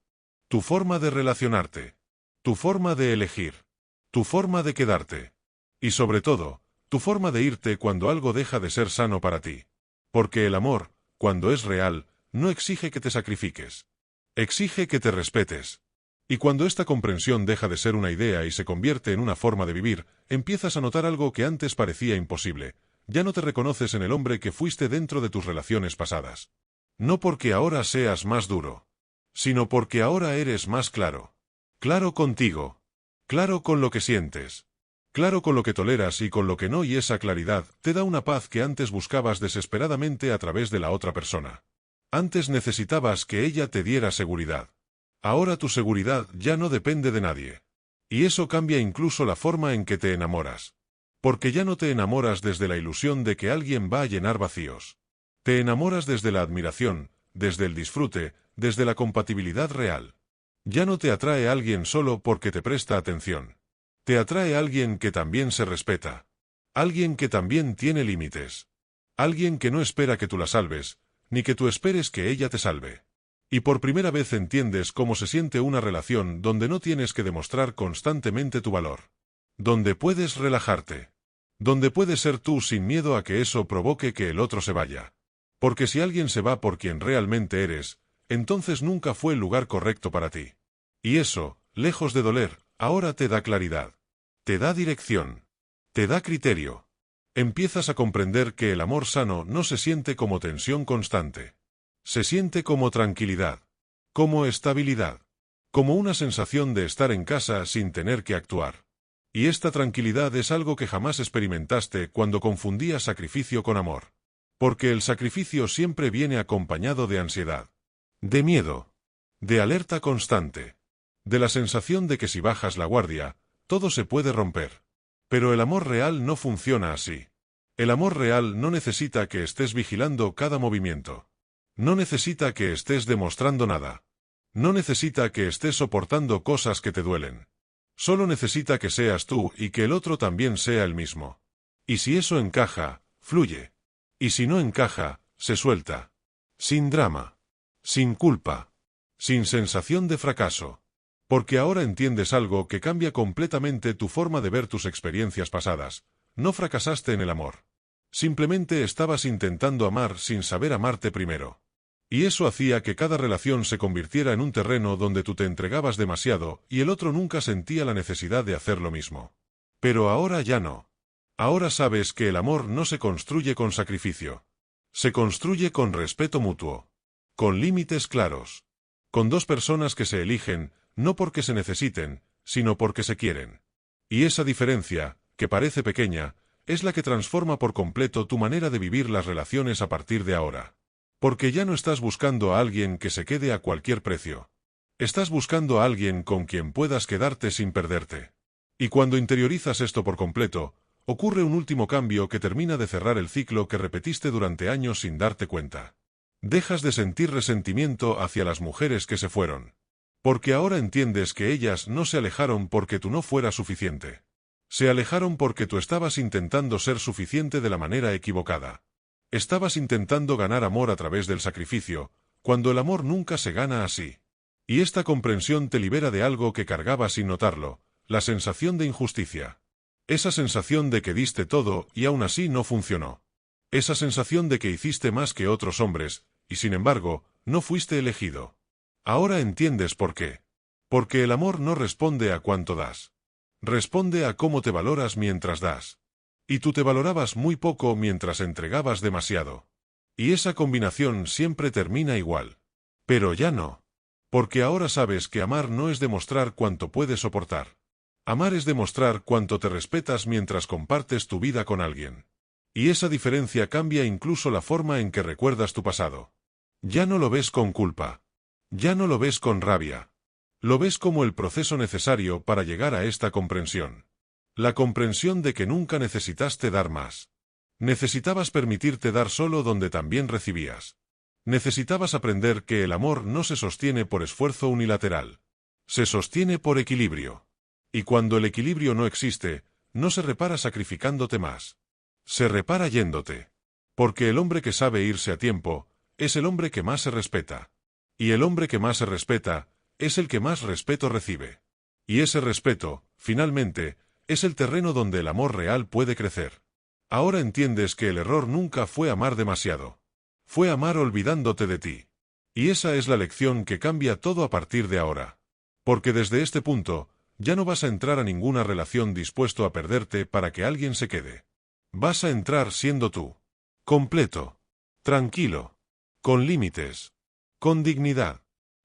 Speaker 1: Tu forma de relacionarte. Tu forma de elegir. Tu forma de quedarte. Y sobre todo, tu forma de irte cuando algo deja de ser sano para ti. Porque el amor, cuando es real, no exige que te sacrifiques. Exige que te respetes. Y cuando esta comprensión deja de ser una idea y se convierte en una forma de vivir, empiezas a notar algo que antes parecía imposible. Ya no te reconoces en el hombre que fuiste dentro de tus relaciones pasadas. No porque ahora seas más duro, sino porque ahora eres más claro. Claro contigo. Claro con lo que sientes. Claro con lo que toleras y con lo que no, y esa claridad te da una paz que antes buscabas desesperadamente a través de la otra persona. Antes necesitabas que ella te diera seguridad. Ahora tu seguridad ya no depende de nadie. Y eso cambia incluso la forma en que te enamoras. Porque ya no te enamoras desde la ilusión de que alguien va a llenar vacíos. Te enamoras desde la admiración, desde el disfrute, desde la compatibilidad real. Ya no te atrae alguien solo porque te presta atención. Te atrae alguien que también se respeta. Alguien que también tiene límites. Alguien que no espera que tú la salves, ni que tú esperes que ella te salve. Y por primera vez entiendes cómo se siente una relación donde no tienes que demostrar constantemente tu valor. Donde puedes relajarte. Donde puedes ser tú sin miedo a que eso provoque que el otro se vaya. Porque si alguien se va por quien realmente eres, entonces nunca fue el lugar correcto para ti. Y eso, lejos de doler, ahora te da claridad. Te da dirección. Te da criterio. Empiezas a comprender que el amor sano no se siente como tensión constante. Se siente como tranquilidad, como estabilidad, como una sensación de estar en casa sin tener que actuar. Y esta tranquilidad es algo que jamás experimentaste cuando confundías sacrificio con amor. Porque el sacrificio siempre viene acompañado de ansiedad, de miedo, de alerta constante, de la sensación de que si bajas la guardia, todo se puede romper. Pero el amor real no funciona así. El amor real no necesita que estés vigilando cada movimiento. No necesita que estés demostrando nada. No necesita que estés soportando cosas que te duelen. Solo necesita que seas tú y que el otro también sea el mismo. Y si eso encaja, fluye. Y si no encaja, se suelta. Sin drama. Sin culpa. Sin sensación de fracaso. Porque ahora entiendes algo que cambia completamente tu forma de ver tus experiencias pasadas. No fracasaste en el amor. Simplemente estabas intentando amar sin saber amarte primero. Y eso hacía que cada relación se convirtiera en un terreno donde tú te entregabas demasiado y el otro nunca sentía la necesidad de hacer lo mismo. Pero ahora ya no. Ahora sabes que el amor no se construye con sacrificio. Se construye con respeto mutuo. Con límites claros. con dos personas que se eligen, no porque se necesiten, sino porque se quieren. Y esa diferencia, que parece pequeña, es la que transforma por completo tu manera de vivir las relaciones a partir de ahora. Porque ya no estás buscando a alguien que se quede a cualquier precio. Estás buscando a alguien con quien puedas quedarte sin perderte. Y cuando interiorizas esto por completo, ocurre un último cambio que termina de cerrar el ciclo que repetiste durante años sin darte cuenta. Dejas de sentir resentimiento hacia las mujeres que se fueron. Porque ahora entiendes que ellas no se alejaron porque tú no fueras suficiente. Se alejaron porque tú estabas intentando ser suficiente de la manera equivocada. Estabas intentando ganar amor a través del sacrificio, cuando el amor nunca se gana así. Y esta comprensión te libera de algo que cargabas sin notarlo, la sensación de injusticia. Esa sensación de que diste todo y aún así no funcionó. Esa sensación de que hiciste más que otros hombres, y sin embargo, no fuiste elegido. Ahora entiendes por qué. Porque el amor no responde a cuánto das. Responde a cómo te valoras mientras das. Y tú te valorabas muy poco mientras entregabas demasiado. Y esa combinación siempre termina igual. Pero ya no. Porque ahora sabes que amar no es demostrar cuánto puedes soportar. Amar es demostrar cuánto te respetas mientras compartes tu vida con alguien. Y esa diferencia cambia incluso la forma en que recuerdas tu pasado. Ya no lo ves con culpa. Ya no lo ves con rabia. Lo ves como el proceso necesario para llegar a esta comprensión. La comprensión de que nunca necesitaste dar más. Necesitabas permitirte dar solo donde también recibías. Necesitabas aprender que el amor no se sostiene por esfuerzo unilateral. Se sostiene por equilibrio. Y cuando el equilibrio no existe, no se repara sacrificándote más. Se repara yéndote. Porque el hombre que sabe irse a tiempo, es el hombre que más se respeta. Y el hombre que más se respeta, es el que más respeto recibe. Y ese respeto, finalmente, es el terreno donde el amor real puede crecer. Ahora entiendes que el error nunca fue amar demasiado. Fue amar olvidándote de ti. Y esa es la lección que cambia todo a partir de ahora. Porque desde este punto, ya no vas a entrar a ninguna relación dispuesto a perderte para que alguien se quede. Vas a entrar siendo tú. Completo. Tranquilo. Con límites. Con dignidad.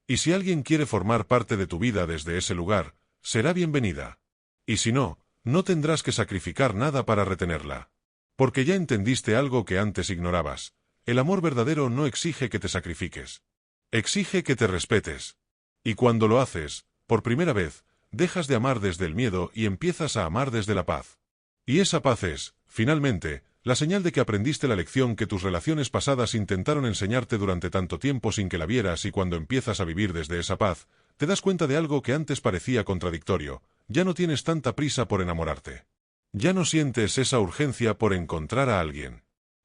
Speaker 1: Y si alguien quiere formar parte de tu vida desde ese lugar, será bienvenida. Y si no, no tendrás que sacrificar nada para retenerla. Porque ya entendiste algo que antes ignorabas. El amor verdadero no exige que te sacrifiques. Exige que te respetes. Y cuando lo haces, por primera vez, dejas de amar desde el miedo y empiezas a amar desde la paz. Y esa paz es, finalmente, la señal de que aprendiste la lección que tus relaciones pasadas intentaron enseñarte durante tanto tiempo sin que la vieras, y cuando empiezas a vivir desde esa paz, te das cuenta de algo que antes parecía contradictorio. Ya no tienes tanta prisa por enamorarte. Ya no sientes esa urgencia por encontrar a alguien.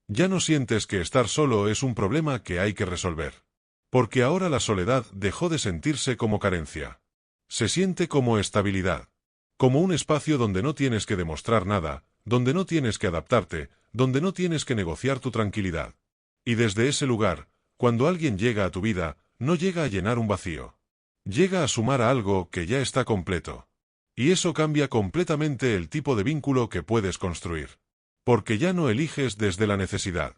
Speaker 1: Ya no sientes que estar solo es un problema que hay que resolver. Porque ahora la soledad dejó de sentirse como carencia. Se siente como estabilidad. Como un espacio donde no tienes que demostrar nada, donde no tienes que adaptarte, donde no tienes que negociar tu tranquilidad. Y desde ese lugar, cuando alguien llega a tu vida, no llega a llenar un vacío. Llega a sumar a algo que ya está completo. Y eso cambia completamente el tipo de vínculo que puedes construir. Porque ya no eliges desde la necesidad.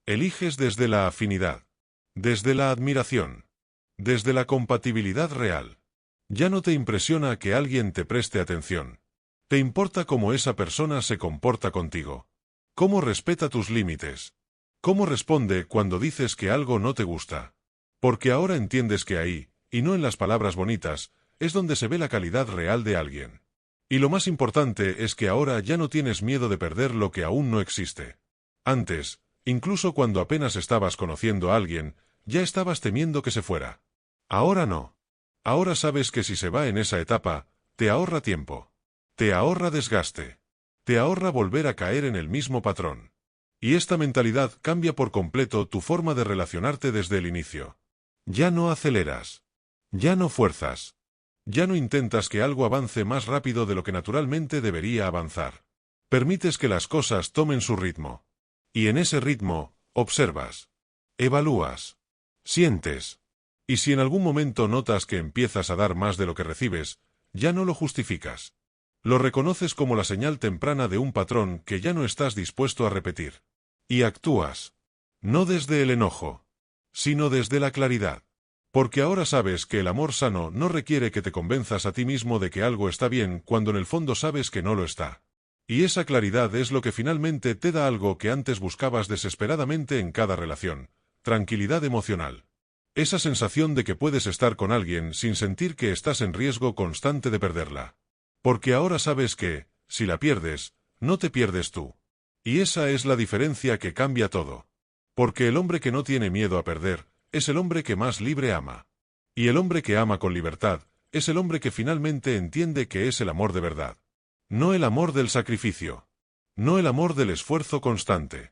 Speaker 1: Eliges desde la afinidad. Desde la admiración. Desde la compatibilidad real. Ya no te impresiona que alguien te preste atención. Te importa cómo esa persona se comporta contigo. Cómo respeta tus límites. Cómo responde cuando dices que algo no te gusta. Porque ahora entiendes que ahí, y no en las palabras bonitas, es donde se ve la calidad real de alguien. Y lo más importante es que ahora ya no tienes miedo de perder lo que aún no existe. Antes, incluso cuando apenas estabas conociendo a alguien, ya estabas temiendo que se fuera. Ahora no. Ahora sabes que si se va en esa etapa, te ahorra tiempo. Te ahorra desgaste. Te ahorra volver a caer en el mismo patrón. Y esta mentalidad cambia por completo tu forma de relacionarte desde el inicio. Ya no aceleras. Ya no fuerzas. Ya no intentas que algo avance más rápido de lo que naturalmente debería avanzar. Permites que las cosas tomen su ritmo. Y en ese ritmo, observas. Evalúas. Sientes. Y si en algún momento notas que empiezas a dar más de lo que recibes, ya no lo justificas. Lo reconoces como la señal temprana de un patrón que ya no estás dispuesto a repetir. Y actúas. No desde el enojo, sino desde la claridad. Porque ahora sabes que el amor sano no requiere que te convenzas a ti mismo de que algo está bien cuando en el fondo sabes que no lo está. Y esa claridad es lo que finalmente te da algo que antes buscabas desesperadamente en cada relación: tranquilidad emocional. Esa sensación de que puedes estar con alguien sin sentir que estás en riesgo constante de perderla. Porque ahora sabes que, si la pierdes, no te pierdes tú. Y esa es la diferencia que cambia todo. Porque el hombre que no tiene miedo a perder, es el hombre que más libre ama. Y el hombre que ama con libertad, es el hombre que finalmente entiende que es el amor de verdad. No el amor del sacrificio. No el amor del esfuerzo constante.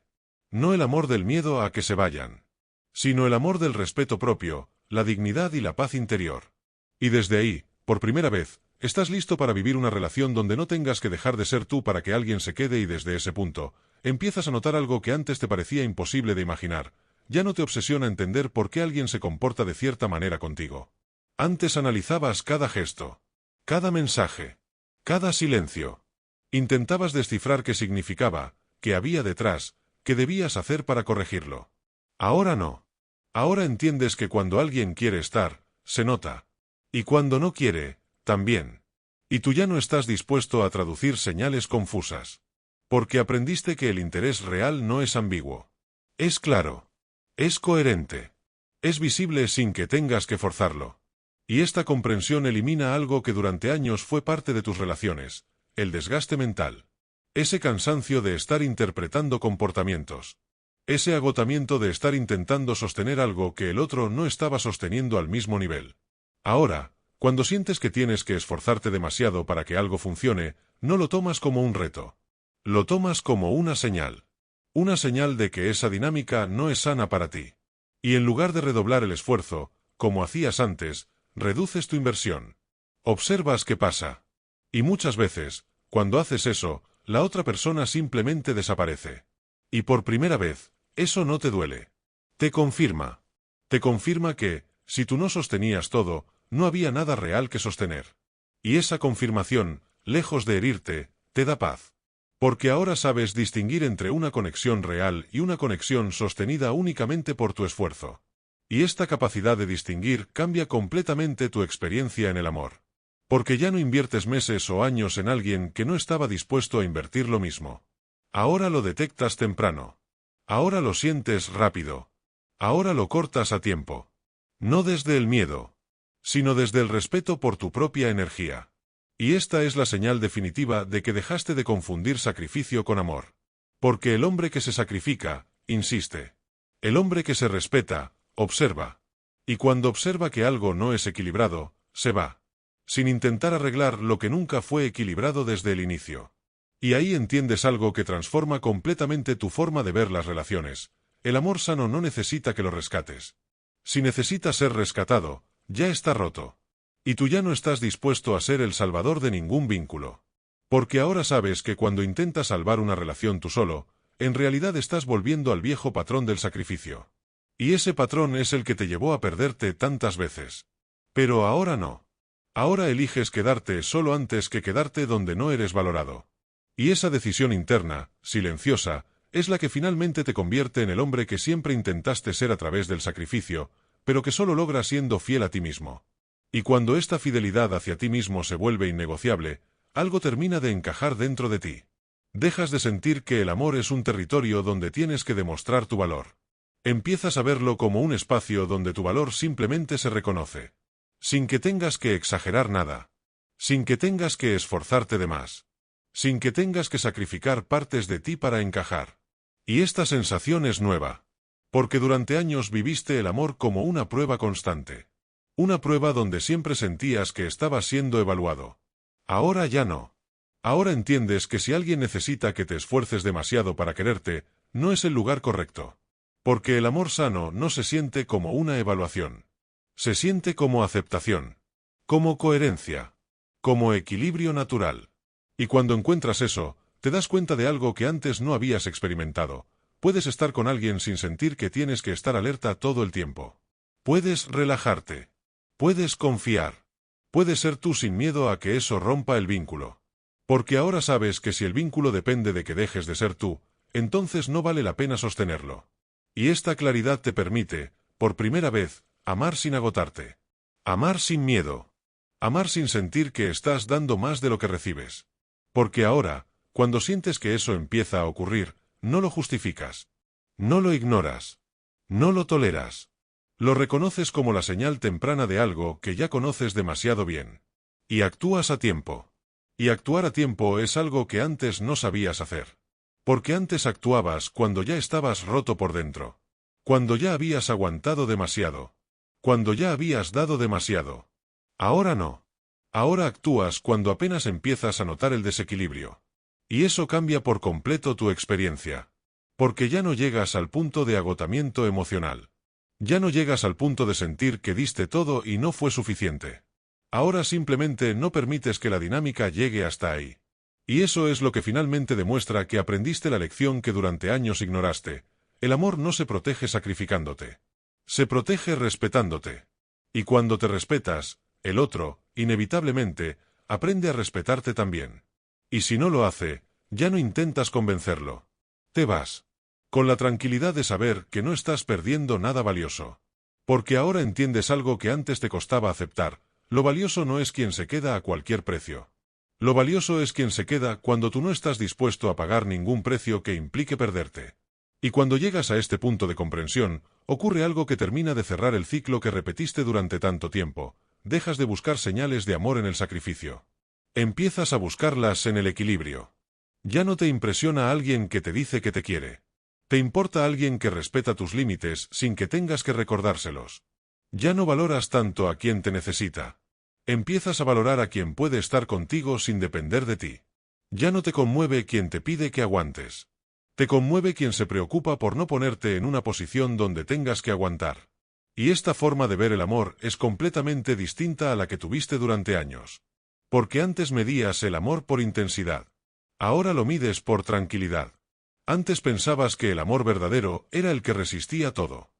Speaker 1: No el amor del miedo a que se vayan. Sino el amor del respeto propio, la dignidad y la paz interior. Y desde ahí, por primera vez, estás listo para vivir una relación donde no tengas que dejar de ser tú para que alguien se quede, y desde ese punto, empiezas a notar algo que antes te parecía imposible de imaginar. Ya no te obsesiona entender por qué alguien se comporta de cierta manera contigo. Antes analizabas cada gesto, cada mensaje, cada silencio. Intentabas descifrar qué significaba, qué había detrás, qué debías hacer para corregirlo. Ahora no. Ahora entiendes que cuando alguien quiere estar, se nota. Y cuando no quiere, también. Y tú ya no estás dispuesto a traducir señales confusas. Porque aprendiste que el interés real no es ambiguo. Es claro. Es coherente. Es visible sin que tengas que forzarlo. Y esta comprensión elimina algo que durante años fue parte de tus relaciones: el desgaste mental. Ese cansancio de estar interpretando comportamientos. Ese agotamiento de estar intentando sostener algo que el otro no estaba sosteniendo al mismo nivel. Ahora, cuando sientes que tienes que esforzarte demasiado para que algo funcione, no lo tomas como un reto. Lo tomas como una señal. Una señal de que esa dinámica no es sana para ti. Y en lugar de redoblar el esfuerzo, como hacías antes, reduces tu inversión. Observas qué pasa. Y muchas veces, cuando haces eso, la otra persona simplemente desaparece. Y por primera vez, eso no te duele. Te confirma. Te confirma que, si tú no sostenías todo, no había nada real que sostener. Y esa confirmación, lejos de herirte, te da paz. Porque ahora sabes distinguir entre una conexión real y una conexión sostenida únicamente por tu esfuerzo. Y esta capacidad de distinguir cambia completamente tu experiencia en el amor. Porque ya no inviertes meses o años en alguien que no estaba dispuesto a invertir lo mismo. Ahora lo detectas temprano. Ahora lo sientes rápido. Ahora lo cortas a tiempo. No desde el miedo, sino desde el respeto por tu propia energía. Y esta es la señal definitiva de que dejaste de confundir sacrificio con amor. Porque el hombre que se sacrifica, insiste. El hombre que se respeta, observa. Y cuando observa que algo no es equilibrado, se va. Sin intentar arreglar lo que nunca fue equilibrado desde el inicio. Y ahí entiendes algo que transforma completamente tu forma de ver las relaciones. El amor sano no necesita que lo rescates. Si necesita ser rescatado, ya está roto. Y tú ya no estás dispuesto a ser el salvador de ningún vínculo. Porque ahora sabes que cuando intentas salvar una relación tú solo, en realidad estás volviendo al viejo patrón del sacrificio. Y ese patrón es el que te llevó a perderte tantas veces. Pero ahora no. Ahora eliges quedarte solo antes que quedarte donde no eres valorado. Y esa decisión interna, silenciosa, es la que finalmente te convierte en el hombre que siempre intentaste ser a través del sacrificio, pero que solo logra siendo fiel a ti mismo. Y cuando esta fidelidad hacia ti mismo se vuelve innegociable, algo termina de encajar dentro de ti. Dejas de sentir que el amor es un territorio donde tienes que demostrar tu valor. Empiezas a verlo como un espacio donde tu valor simplemente se reconoce. Sin que tengas que exagerar nada. Sin que tengas que esforzarte de más. Sin que tengas que sacrificar partes de ti para encajar. Y esta sensación es nueva. Porque durante años viviste el amor como una prueba constante. Una prueba donde siempre sentías que estabas siendo evaluado. Ahora ya no. Ahora entiendes que si alguien necesita que te esfuerces demasiado para quererte, no es el lugar correcto. Porque el amor sano no se siente como una evaluación. Se siente como aceptación. Como coherencia. Como equilibrio natural. Y cuando encuentras eso, te das cuenta de algo que antes no habías experimentado. Puedes estar con alguien sin sentir que tienes que estar alerta todo el tiempo. Puedes relajarte. Puedes confiar. Puedes ser tú sin miedo a que eso rompa el vínculo. Porque ahora sabes que si el vínculo depende de que dejes de ser tú, entonces no vale la pena sostenerlo. Y esta claridad te permite, por primera vez, Amar sin agotarte. Amar sin miedo. Amar sin sentir que estás dando más de lo que recibes. Porque ahora, cuando sientes que eso empieza a ocurrir, no lo justificas. No lo ignoras. No lo toleras. Lo reconoces como la señal temprana de algo que ya conoces demasiado bien. Y actúas a tiempo. Y actuar a tiempo es algo que antes no sabías hacer. Porque antes actuabas cuando ya estabas roto por dentro. Cuando ya habías aguantado demasiado. Cuando ya habías dado demasiado. Ahora no. Ahora actúas cuando apenas empiezas a notar el desequilibrio. Y eso cambia por completo tu experiencia. Porque ya no llegas al punto de agotamiento emocional. Ya no llegas al punto de sentir que diste todo y no fue suficiente. Ahora simplemente no permites que la dinámica llegue hasta ahí. Y eso es lo que finalmente demuestra que aprendiste la lección que durante años ignoraste. El amor no se protege sacrificándote. Se protege respetándote. Y cuando te respetas, el otro, inevitablemente, aprende a respetarte también. Y si no lo hace, ya no intentas convencerlo. Te vas. Con la tranquilidad de saber que no estás perdiendo nada valioso. Porque ahora entiendes algo que antes te costaba aceptar. Lo valioso no es quien se queda a cualquier precio. Lo valioso es quien se queda cuando tú no estás dispuesto a pagar ningún precio que implique perderte. Y cuando llegas a este punto de comprensión, ocurre algo que termina de cerrar el ciclo que repetiste durante tanto tiempo. Dejas de buscar señales de amor en el sacrificio. Empiezas a buscarlas en el equilibrio. Ya no te impresiona alguien que te dice que te quiere. Te importa alguien que respeta tus límites sin que tengas que recordárselos. Ya no valoras tanto a quien te necesita. Empiezas a valorar a quien puede estar contigo sin depender de ti. Ya no te conmueve quien te pide que aguantes. Te conmueve quien se preocupa por no ponerte en una posición donde tengas que aguantar. Y esta forma de ver el amor es completamente distinta a la que tuviste durante años. Porque antes medías el amor por intensidad. Ahora lo mides por tranquilidad. Antes pensabas que el amor verdadero era el que resistía todo.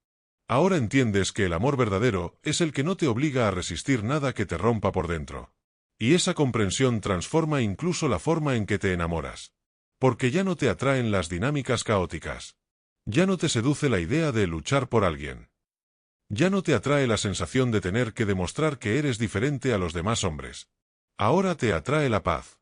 Speaker 1: Ahora entiendes que el amor verdadero es el que no te obliga a resistir nada que te rompa por dentro. Y esa comprensión transforma incluso la forma en que te enamoras. Porque ya no te atraen las dinámicas caóticas. Ya no te seduce la idea de luchar por alguien. Ya no te atrae la sensación de tener que demostrar que eres diferente a los demás hombres. Ahora te atrae la paz.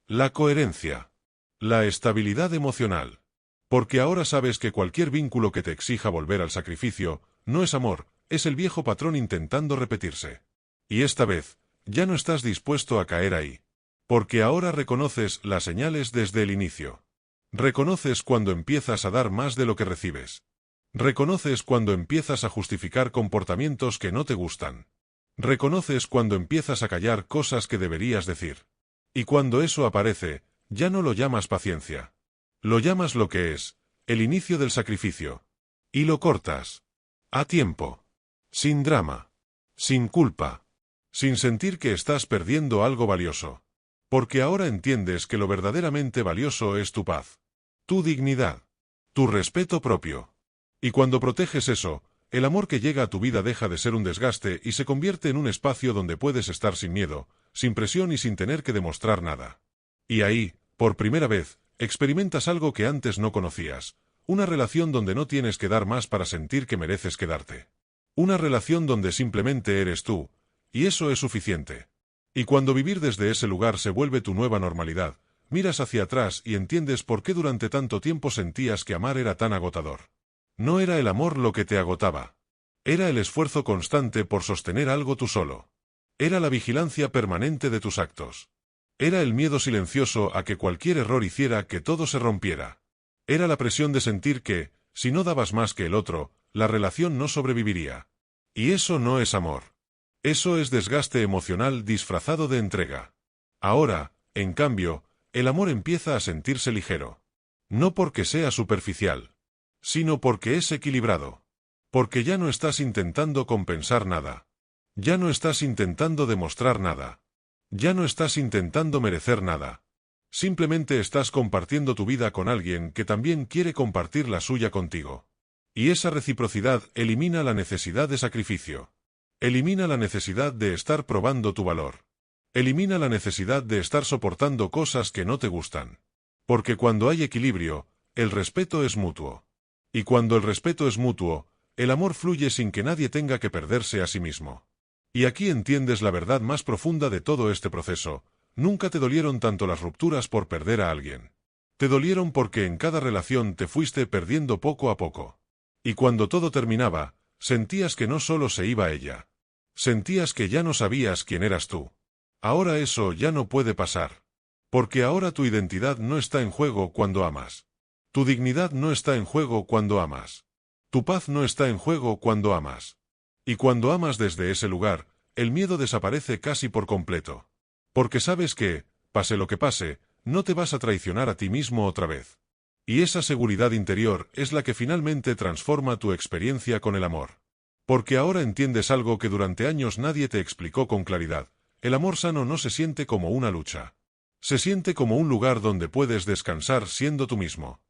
Speaker 1: La coherencia. La estabilidad emocional. Porque ahora sabes que cualquier vínculo que te exija volver al sacrificio, no es amor, es el viejo patrón intentando repetirse. Y esta vez, ya no estás dispuesto a caer ahí. Porque ahora reconoces las señales desde el inicio. Reconoces cuando empiezas a dar más de lo que recibes. Reconoces cuando empiezas a justificar comportamientos que no te gustan. Reconoces cuando empiezas a callar cosas que deberías decir. Y cuando eso aparece, ya no lo llamas paciencia. Lo llamas lo que es, el inicio del sacrificio. Y lo cortas. A tiempo. Sin drama. Sin culpa. Sin sentir que estás perdiendo algo valioso. Porque ahora entiendes que lo verdaderamente valioso es tu paz. Tu dignidad. Tu respeto propio. Y cuando proteges eso, el amor que llega a tu vida deja de ser un desgaste y se convierte en un espacio donde puedes estar sin miedo, sin presión y sin tener que demostrar nada. Y ahí, por primera vez, experimentas algo que antes no conocías, una relación donde no tienes que dar más para sentir que mereces quedarte. Una relación donde simplemente eres tú, y eso es suficiente. Y cuando vivir desde ese lugar se vuelve tu nueva normalidad, miras hacia atrás y entiendes por qué durante tanto tiempo sentías que amar era tan agotador. No era el amor lo que te agotaba. Era el esfuerzo constante por sostener algo tú solo. Era la vigilancia permanente de tus actos. Era el miedo silencioso a que cualquier error hiciera que todo se rompiera. Era la presión de sentir que, si no dabas más que el otro, la relación no sobreviviría. Y eso no es amor. Eso es desgaste emocional disfrazado de entrega. Ahora, en cambio, el amor empieza a sentirse ligero. No porque sea superficial, sino porque es equilibrado. Porque ya no estás intentando compensar nada. Ya no estás intentando demostrar nada. Ya no estás intentando merecer nada. Simplemente estás compartiendo tu vida con alguien que también quiere compartir la suya contigo. Y esa reciprocidad elimina la necesidad de sacrificio. Elimina la necesidad de estar probando tu valor. Elimina la necesidad de estar soportando cosas que no te gustan. Porque cuando hay equilibrio, el respeto es mutuo. Y cuando el respeto es mutuo, El amor fluye sin que nadie tenga que perderse a sí mismo. Y aquí entiendes la verdad más profunda de todo este proceso. Nunca te dolieron tanto las rupturas por perder a alguien. Te dolieron porque en cada relación te fuiste perdiendo poco a poco. Y cuando todo terminaba, sentías que no solo se iba ella. Sentías que ya no sabías quién eras tú. Ahora eso ya no puede pasar. Porque ahora tu identidad no está en juego cuando amas. Tu dignidad no está en juego cuando amas. Tu paz no está en juego cuando amas. Y cuando amas desde ese lugar, el miedo desaparece casi por completo. Porque sabes que, pase lo que pase, no te vas a traicionar a ti mismo otra vez. Y esa seguridad interior es la que finalmente transforma tu experiencia con el amor. Porque ahora entiendes algo que durante años nadie te explicó con claridad. El amor sano no se siente como una lucha. Se siente como un lugar donde puedes descansar siendo tú mismo.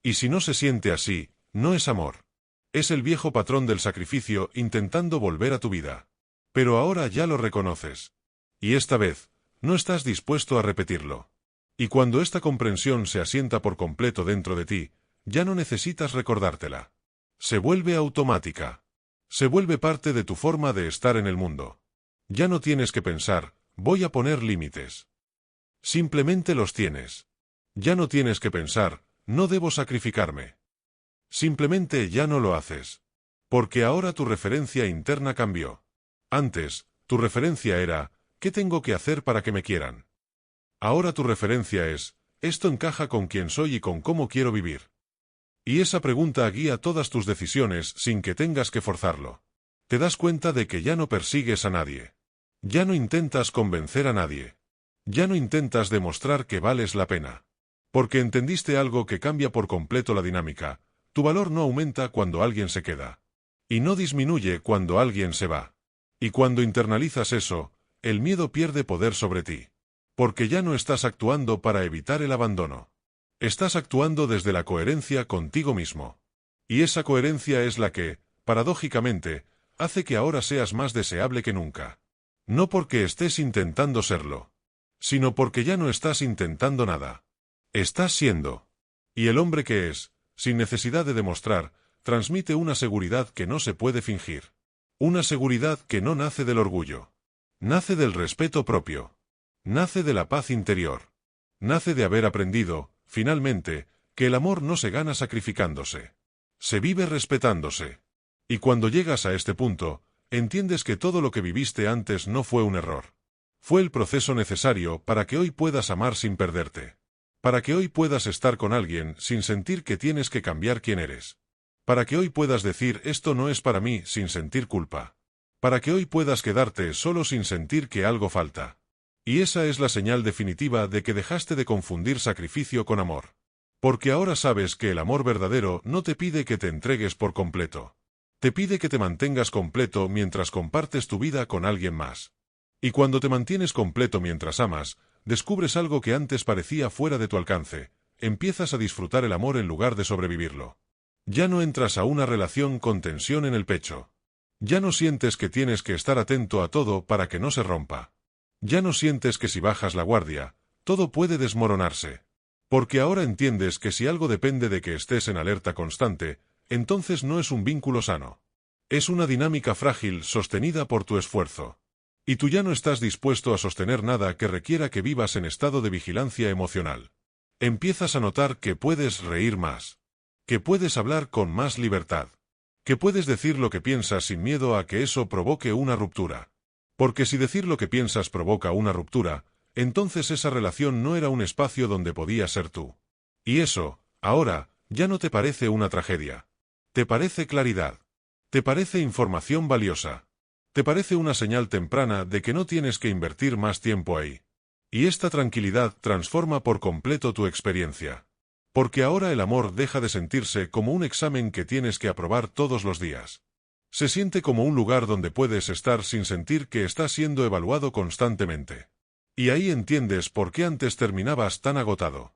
Speaker 1: Y si no se siente así, no es amor. Es el viejo patrón del sacrificio intentando volver a tu vida. Pero ahora ya lo reconoces. Y esta vez, no estás dispuesto a repetirlo. Y cuando esta comprensión se asienta por completo dentro de ti, ya no necesitas recordártela. Se vuelve automática. Se vuelve parte de tu forma de estar en el mundo. Ya no tienes que pensar, voy a poner límites. Simplemente los tienes. Ya no tienes que pensar, no debo sacrificarme. Simplemente ya no lo haces. Porque ahora tu referencia interna cambió. Antes, tu referencia era, ¿qué tengo que hacer para que me quieran? Ahora tu referencia es, ¿esto encaja con quién soy y con cómo quiero vivir? Y esa pregunta guía todas tus decisiones sin que tengas que forzarlo. Te das cuenta de que ya no persigues a nadie. Ya no intentas convencer a nadie. Ya no intentas demostrar que vales la pena. Porque entendiste algo que cambia por completo la dinámica. Tu valor no aumenta cuando alguien se queda. Y no disminuye cuando alguien se va. Y cuando internalizas eso, el miedo pierde poder sobre ti. Porque ya no estás actuando para evitar el abandono. Estás actuando desde la coherencia contigo mismo. Y esa coherencia es la que, paradójicamente, hace que ahora seas más deseable que nunca. No porque estés intentando serlo, sino porque ya no estás intentando nada. Estás siendo. Y el hombre que es, sin necesidad de demostrar, transmite una seguridad que no se puede fingir. Una seguridad que no nace del orgullo. Nace del respeto propio. Nace de la paz interior. Nace de haber aprendido, finalmente, que el amor no se gana sacrificándose. Se vive respetándose. Y cuando llegas a este punto, entiendes que todo lo que viviste antes no fue un error. Fue el proceso necesario para que hoy puedas amar sin perderte. Para que hoy puedas estar con alguien sin sentir que tienes que cambiar quién eres. Para que hoy puedas decir esto no es para mí sin sentir culpa. Para que hoy puedas quedarte solo sin sentir que algo falta. Y esa es la señal definitiva de que dejaste de confundir sacrificio con amor. Porque ahora sabes que el amor verdadero no te pide que te entregues por completo. Te pide que te mantengas completo mientras compartes tu vida con alguien más. Y cuando te mantienes completo mientras amas, descubres algo que antes parecía fuera de tu alcance. Empiezas a disfrutar el amor en lugar de sobrevivirlo. Ya no entras a una relación con tensión en el pecho. Ya no sientes que tienes que estar atento a todo para que no se rompa. Ya no sientes que si bajas la guardia, todo puede desmoronarse. Porque ahora entiendes que si algo depende de que estés en alerta constante, entonces no es un vínculo sano. Es una dinámica frágil sostenida por tu esfuerzo. Y tú ya no estás dispuesto a sostener nada que requiera que vivas en estado de vigilancia emocional. Empiezas a notar que puedes reír más. Que puedes hablar con más libertad. Que puedes decir lo que piensas sin miedo a que eso provoque una ruptura. Porque si decir lo que piensas provoca una ruptura, entonces esa relación no era un espacio donde podías ser tú. Y eso, ahora, ya no te parece una tragedia. Te parece claridad. Te parece información valiosa. Te parece una señal temprana de que no tienes que invertir más tiempo ahí. Y esta tranquilidad transforma por completo tu experiencia. Porque ahora el amor deja de sentirse como un examen que tienes que aprobar todos los días. Se siente como un lugar donde puedes estar sin sentir que estás siendo evaluado constantemente. Y ahí entiendes por qué antes terminabas tan agotado.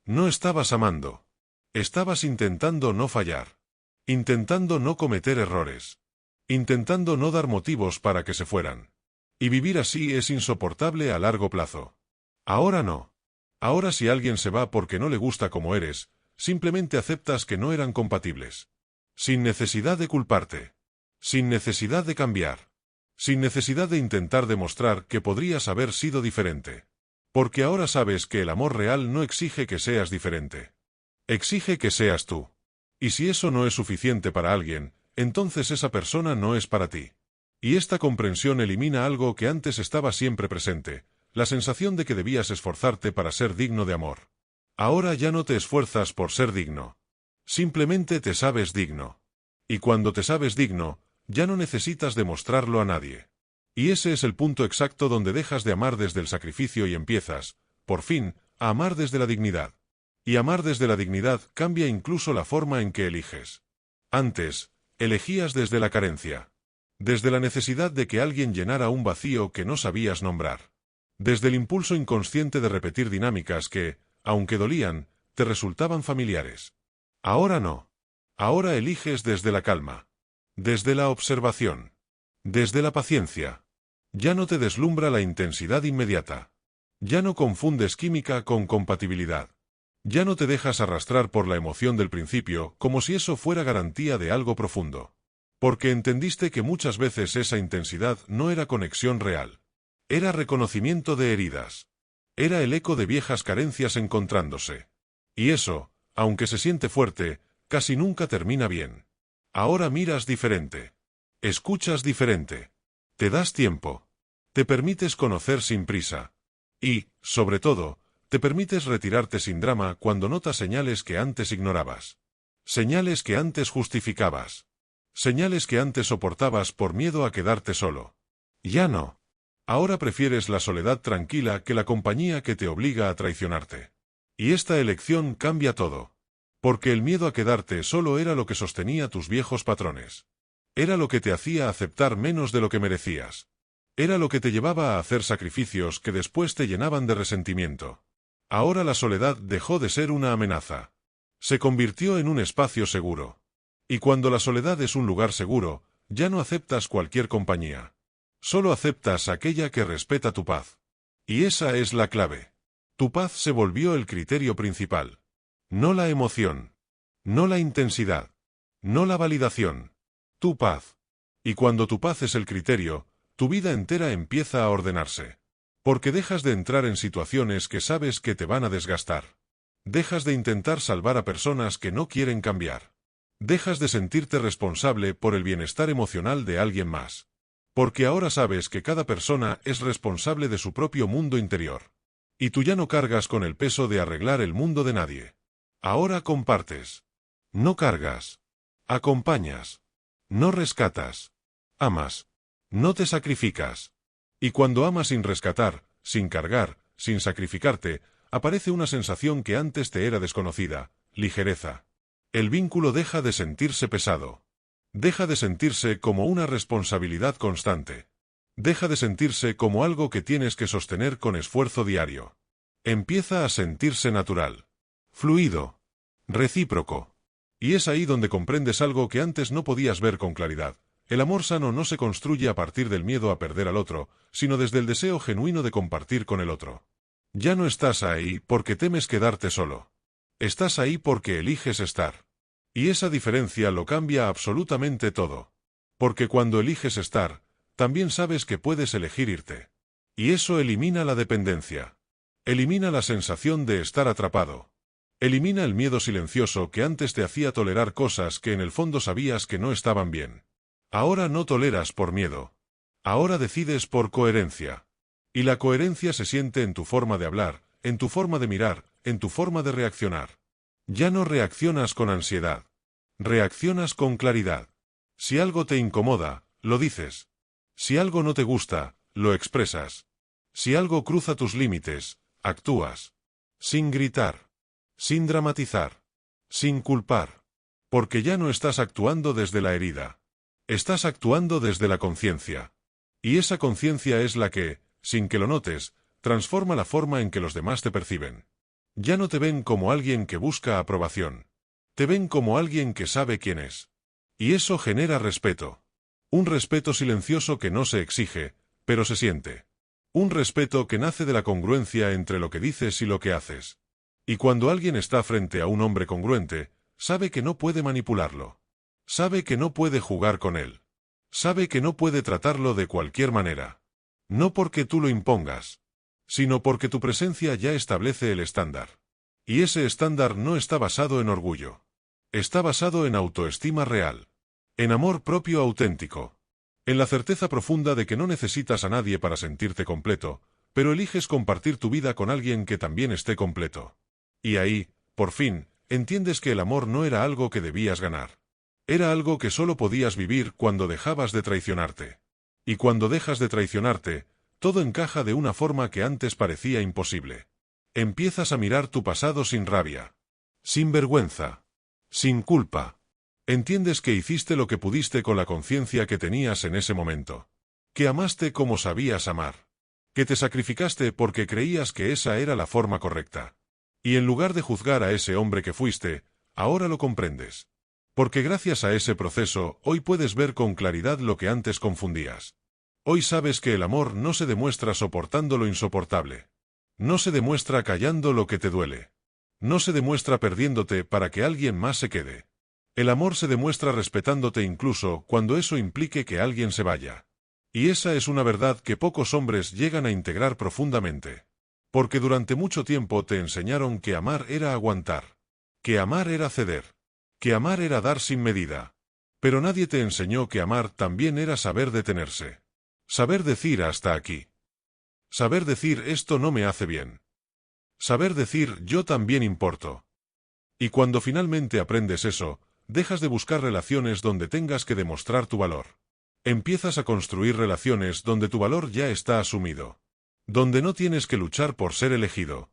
Speaker 1: No estabas amando. Estabas intentando no fallar. Intentando no cometer errores. Intentando no dar motivos para que se fueran. Y vivir así es insoportable a largo plazo. Ahora no. Ahora si alguien se va porque no le gusta como eres, simplemente aceptas que no eran compatibles. Sin necesidad de culparte. Sin necesidad de cambiar. Sin necesidad de intentar demostrar que podrías haber sido diferente. Porque ahora sabes que el amor real no exige que seas diferente. Exige que seas tú. Y si eso no es suficiente para alguien, entonces esa persona no es para ti. Y esta comprensión elimina algo que antes estaba siempre presente, la sensación de que debías esforzarte para ser digno de amor. Ahora ya no te esfuerzas por ser digno. Simplemente te sabes digno. Y cuando te sabes digno, ya no necesitas demostrarlo a nadie. Y ese es el punto exacto donde dejas de amar desde el sacrificio y empiezas, por fin, a amar desde la dignidad. Y amar desde la dignidad cambia incluso la forma en que eliges. Antes, elegías desde la carencia. Desde la necesidad de que alguien llenara un vacío que no sabías nombrar. Desde el impulso inconsciente de repetir dinámicas que, aunque dolían, te resultaban familiares. Ahora no. Ahora eliges desde la calma. Desde la observación. Desde la paciencia. Ya no te deslumbra la intensidad inmediata. Ya no confundes química con compatibilidad. Ya no te dejas arrastrar por la emoción del principio como si eso fuera garantía de algo profundo. Porque entendiste que muchas veces esa intensidad no era conexión real. Era reconocimiento de heridas. Era el eco de viejas carencias encontrándose. Y eso, aunque se siente fuerte, casi nunca termina bien. Ahora miras diferente. Escuchas diferente. Te das tiempo. Te permites conocer sin prisa. Y, sobre todo, te permites retirarte sin drama cuando notas señales que antes ignorabas. Señales que antes justificabas. Señales que antes soportabas por miedo a quedarte solo. Ya no. Ahora prefieres la soledad tranquila que la compañía que te obliga a traicionarte. Y esta elección cambia todo. Porque el miedo a quedarte solo era lo que sostenía tus viejos patrones. Era lo que te hacía aceptar menos de lo que merecías. Era lo que te llevaba a hacer sacrificios que después te llenaban de resentimiento. Ahora la soledad dejó de ser una amenaza. Se convirtió en un espacio seguro. Y cuando la soledad es un lugar seguro, ya no aceptas cualquier compañía. Solo aceptas aquella que respeta tu paz. Y esa es la clave. Tu paz se volvió el criterio principal. No la emoción. No la intensidad. No la validación. Tu paz. Y cuando tu paz es el criterio, tu vida entera empieza a ordenarse. Porque dejas de entrar en situaciones que sabes que te van a desgastar. Dejas de intentar salvar a personas que no quieren cambiar. Dejas de sentirte responsable por el bienestar emocional de alguien más. Porque ahora sabes que cada persona es responsable de su propio mundo interior. Y tú ya no cargas con el peso de arreglar el mundo de nadie. Ahora compartes. No cargas. Acompañas. No rescatas. Amas. No te sacrificas. Y cuando amas sin rescatar, sin cargar, sin sacrificarte, aparece una sensación que antes te era desconocida: ligereza. El vínculo deja de sentirse pesado. Deja de sentirse como una responsabilidad constante. Deja de sentirse como algo que tienes que sostener con esfuerzo diario. Empieza a sentirse natural. Fluido. Recíproco. Y es ahí donde comprendes algo que antes no podías ver con claridad. El amor sano no se construye a partir del miedo a perder al otro, sino desde el deseo genuino de compartir con el otro. Ya no estás ahí porque temes quedarte solo. Estás ahí porque eliges estar. Y esa diferencia lo cambia absolutamente todo. Porque cuando eliges estar, también sabes que puedes elegir irte. Y eso elimina la dependencia. Elimina la sensación de estar atrapado. Elimina el miedo silencioso que antes te hacía tolerar cosas que en el fondo sabías que no estaban bien. Ahora no toleras por miedo. Ahora decides por coherencia. Y la coherencia se siente en tu forma de hablar, en tu forma de mirar, en tu forma de reaccionar. Ya no reaccionas con ansiedad. Reaccionas con claridad. Si algo te incomoda, lo dices. Si algo no te gusta, lo expresas. Si algo cruza tus límites, actúas. Sin gritar. Sin dramatizar. Sin culpar. Porque ya no estás actuando desde la herida. Estás actuando desde la conciencia. Y esa conciencia es la que, sin que lo notes, transforma la forma en que los demás te perciben. Ya no te ven como alguien que busca aprobación. Te ven como alguien que sabe quién es. Y eso genera respeto. Un respeto silencioso que no se exige, pero se siente. Un respeto que nace de la congruencia entre lo que dices y lo que haces. Y cuando alguien está frente a un hombre congruente, sabe que no puede manipularlo. Sabe que no puede jugar con él. Sabe que no puede tratarlo de cualquier manera. No porque tú lo impongas, sino porque tu presencia ya establece el estándar. Y ese estándar no está basado en orgullo. Está basado en autoestima real. En amor propio auténtico. En la certeza profunda de que no necesitas a nadie para sentirte completo, pero eliges compartir tu vida con alguien que también esté completo. Y ahí, por fin, entiendes que el amor no era algo que debías ganar. Era algo que solo podías vivir cuando dejabas de traicionarte. Y cuando dejas de traicionarte, todo encaja de una forma que antes parecía imposible. Empiezas a mirar tu pasado sin rabia, sin vergüenza, sin culpa. Entiendes que hiciste lo que pudiste con la conciencia que tenías en ese momento. Que amaste como sabías amar. Que te sacrificaste porque creías que esa era la forma correcta. Y en lugar de juzgar a ese hombre que fuiste, ahora lo comprendes. Porque gracias a ese proceso, hoy puedes ver con claridad lo que antes confundías. Hoy sabes que el amor no se demuestra soportando lo insoportable. No se demuestra callando lo que te duele. No se demuestra perdiéndote para que alguien más se quede. El amor se demuestra respetándote incluso cuando eso implique que alguien se vaya. Y esa es una verdad que pocos hombres llegan a integrar profundamente. Porque durante mucho tiempo te enseñaron que amar era aguantar. Que amar era ceder. Que amar era dar sin medida. Pero nadie te enseñó que amar también era saber detenerse. Saber decir hasta aquí. Saber decir esto no me hace bien. Saber decir yo también importo. Y cuando finalmente aprendes eso, dejas de buscar relaciones donde tengas que demostrar tu valor. Empiezas a construir relaciones donde tu valor ya está asumido. Donde no tienes que luchar por ser elegido.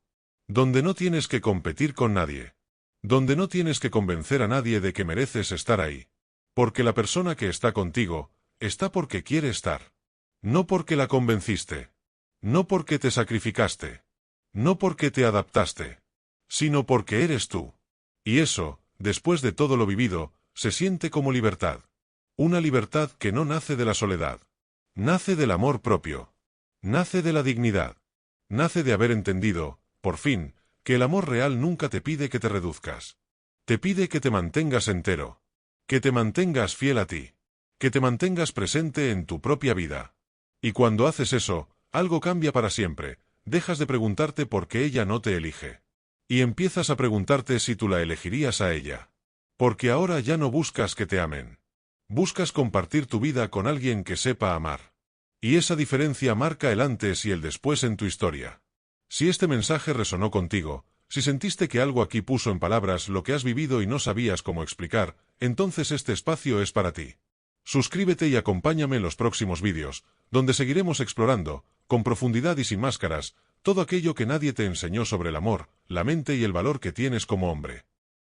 Speaker 1: Donde no tienes que competir con nadie. Donde no tienes que convencer a nadie de que mereces estar ahí. Porque la persona que está contigo, está porque quiere estar. No porque la convenciste. No porque te sacrificaste. No porque te adaptaste. Sino porque eres tú. Y eso, después de todo lo vivido, se siente como libertad. Una libertad que no nace de la soledad. Nace del amor propio. Nace de la dignidad. Nace de haber entendido, por fin, que el amor real nunca te pide que te reduzcas. Te pide que te mantengas entero. Que te mantengas fiel a ti. Que te mantengas presente en tu propia vida. Y cuando haces eso, algo cambia para siempre. Dejas de preguntarte por qué ella no te elige. Y empiezas a preguntarte si tú la elegirías a ella. Porque ahora ya no buscas que te amen. Buscas compartir tu vida con alguien que sepa amar. Y esa diferencia marca el antes y el después en tu historia. Si este mensaje resonó contigo, si sentiste que algo aquí puso en palabras lo que has vivido y no sabías cómo explicar, entonces este espacio es para ti. Suscríbete y acompáñame en los próximos vídeos, donde seguiremos explorando, con profundidad y sin máscaras, todo aquello que nadie te enseñó sobre el amor, la mente y el valor que tienes como hombre.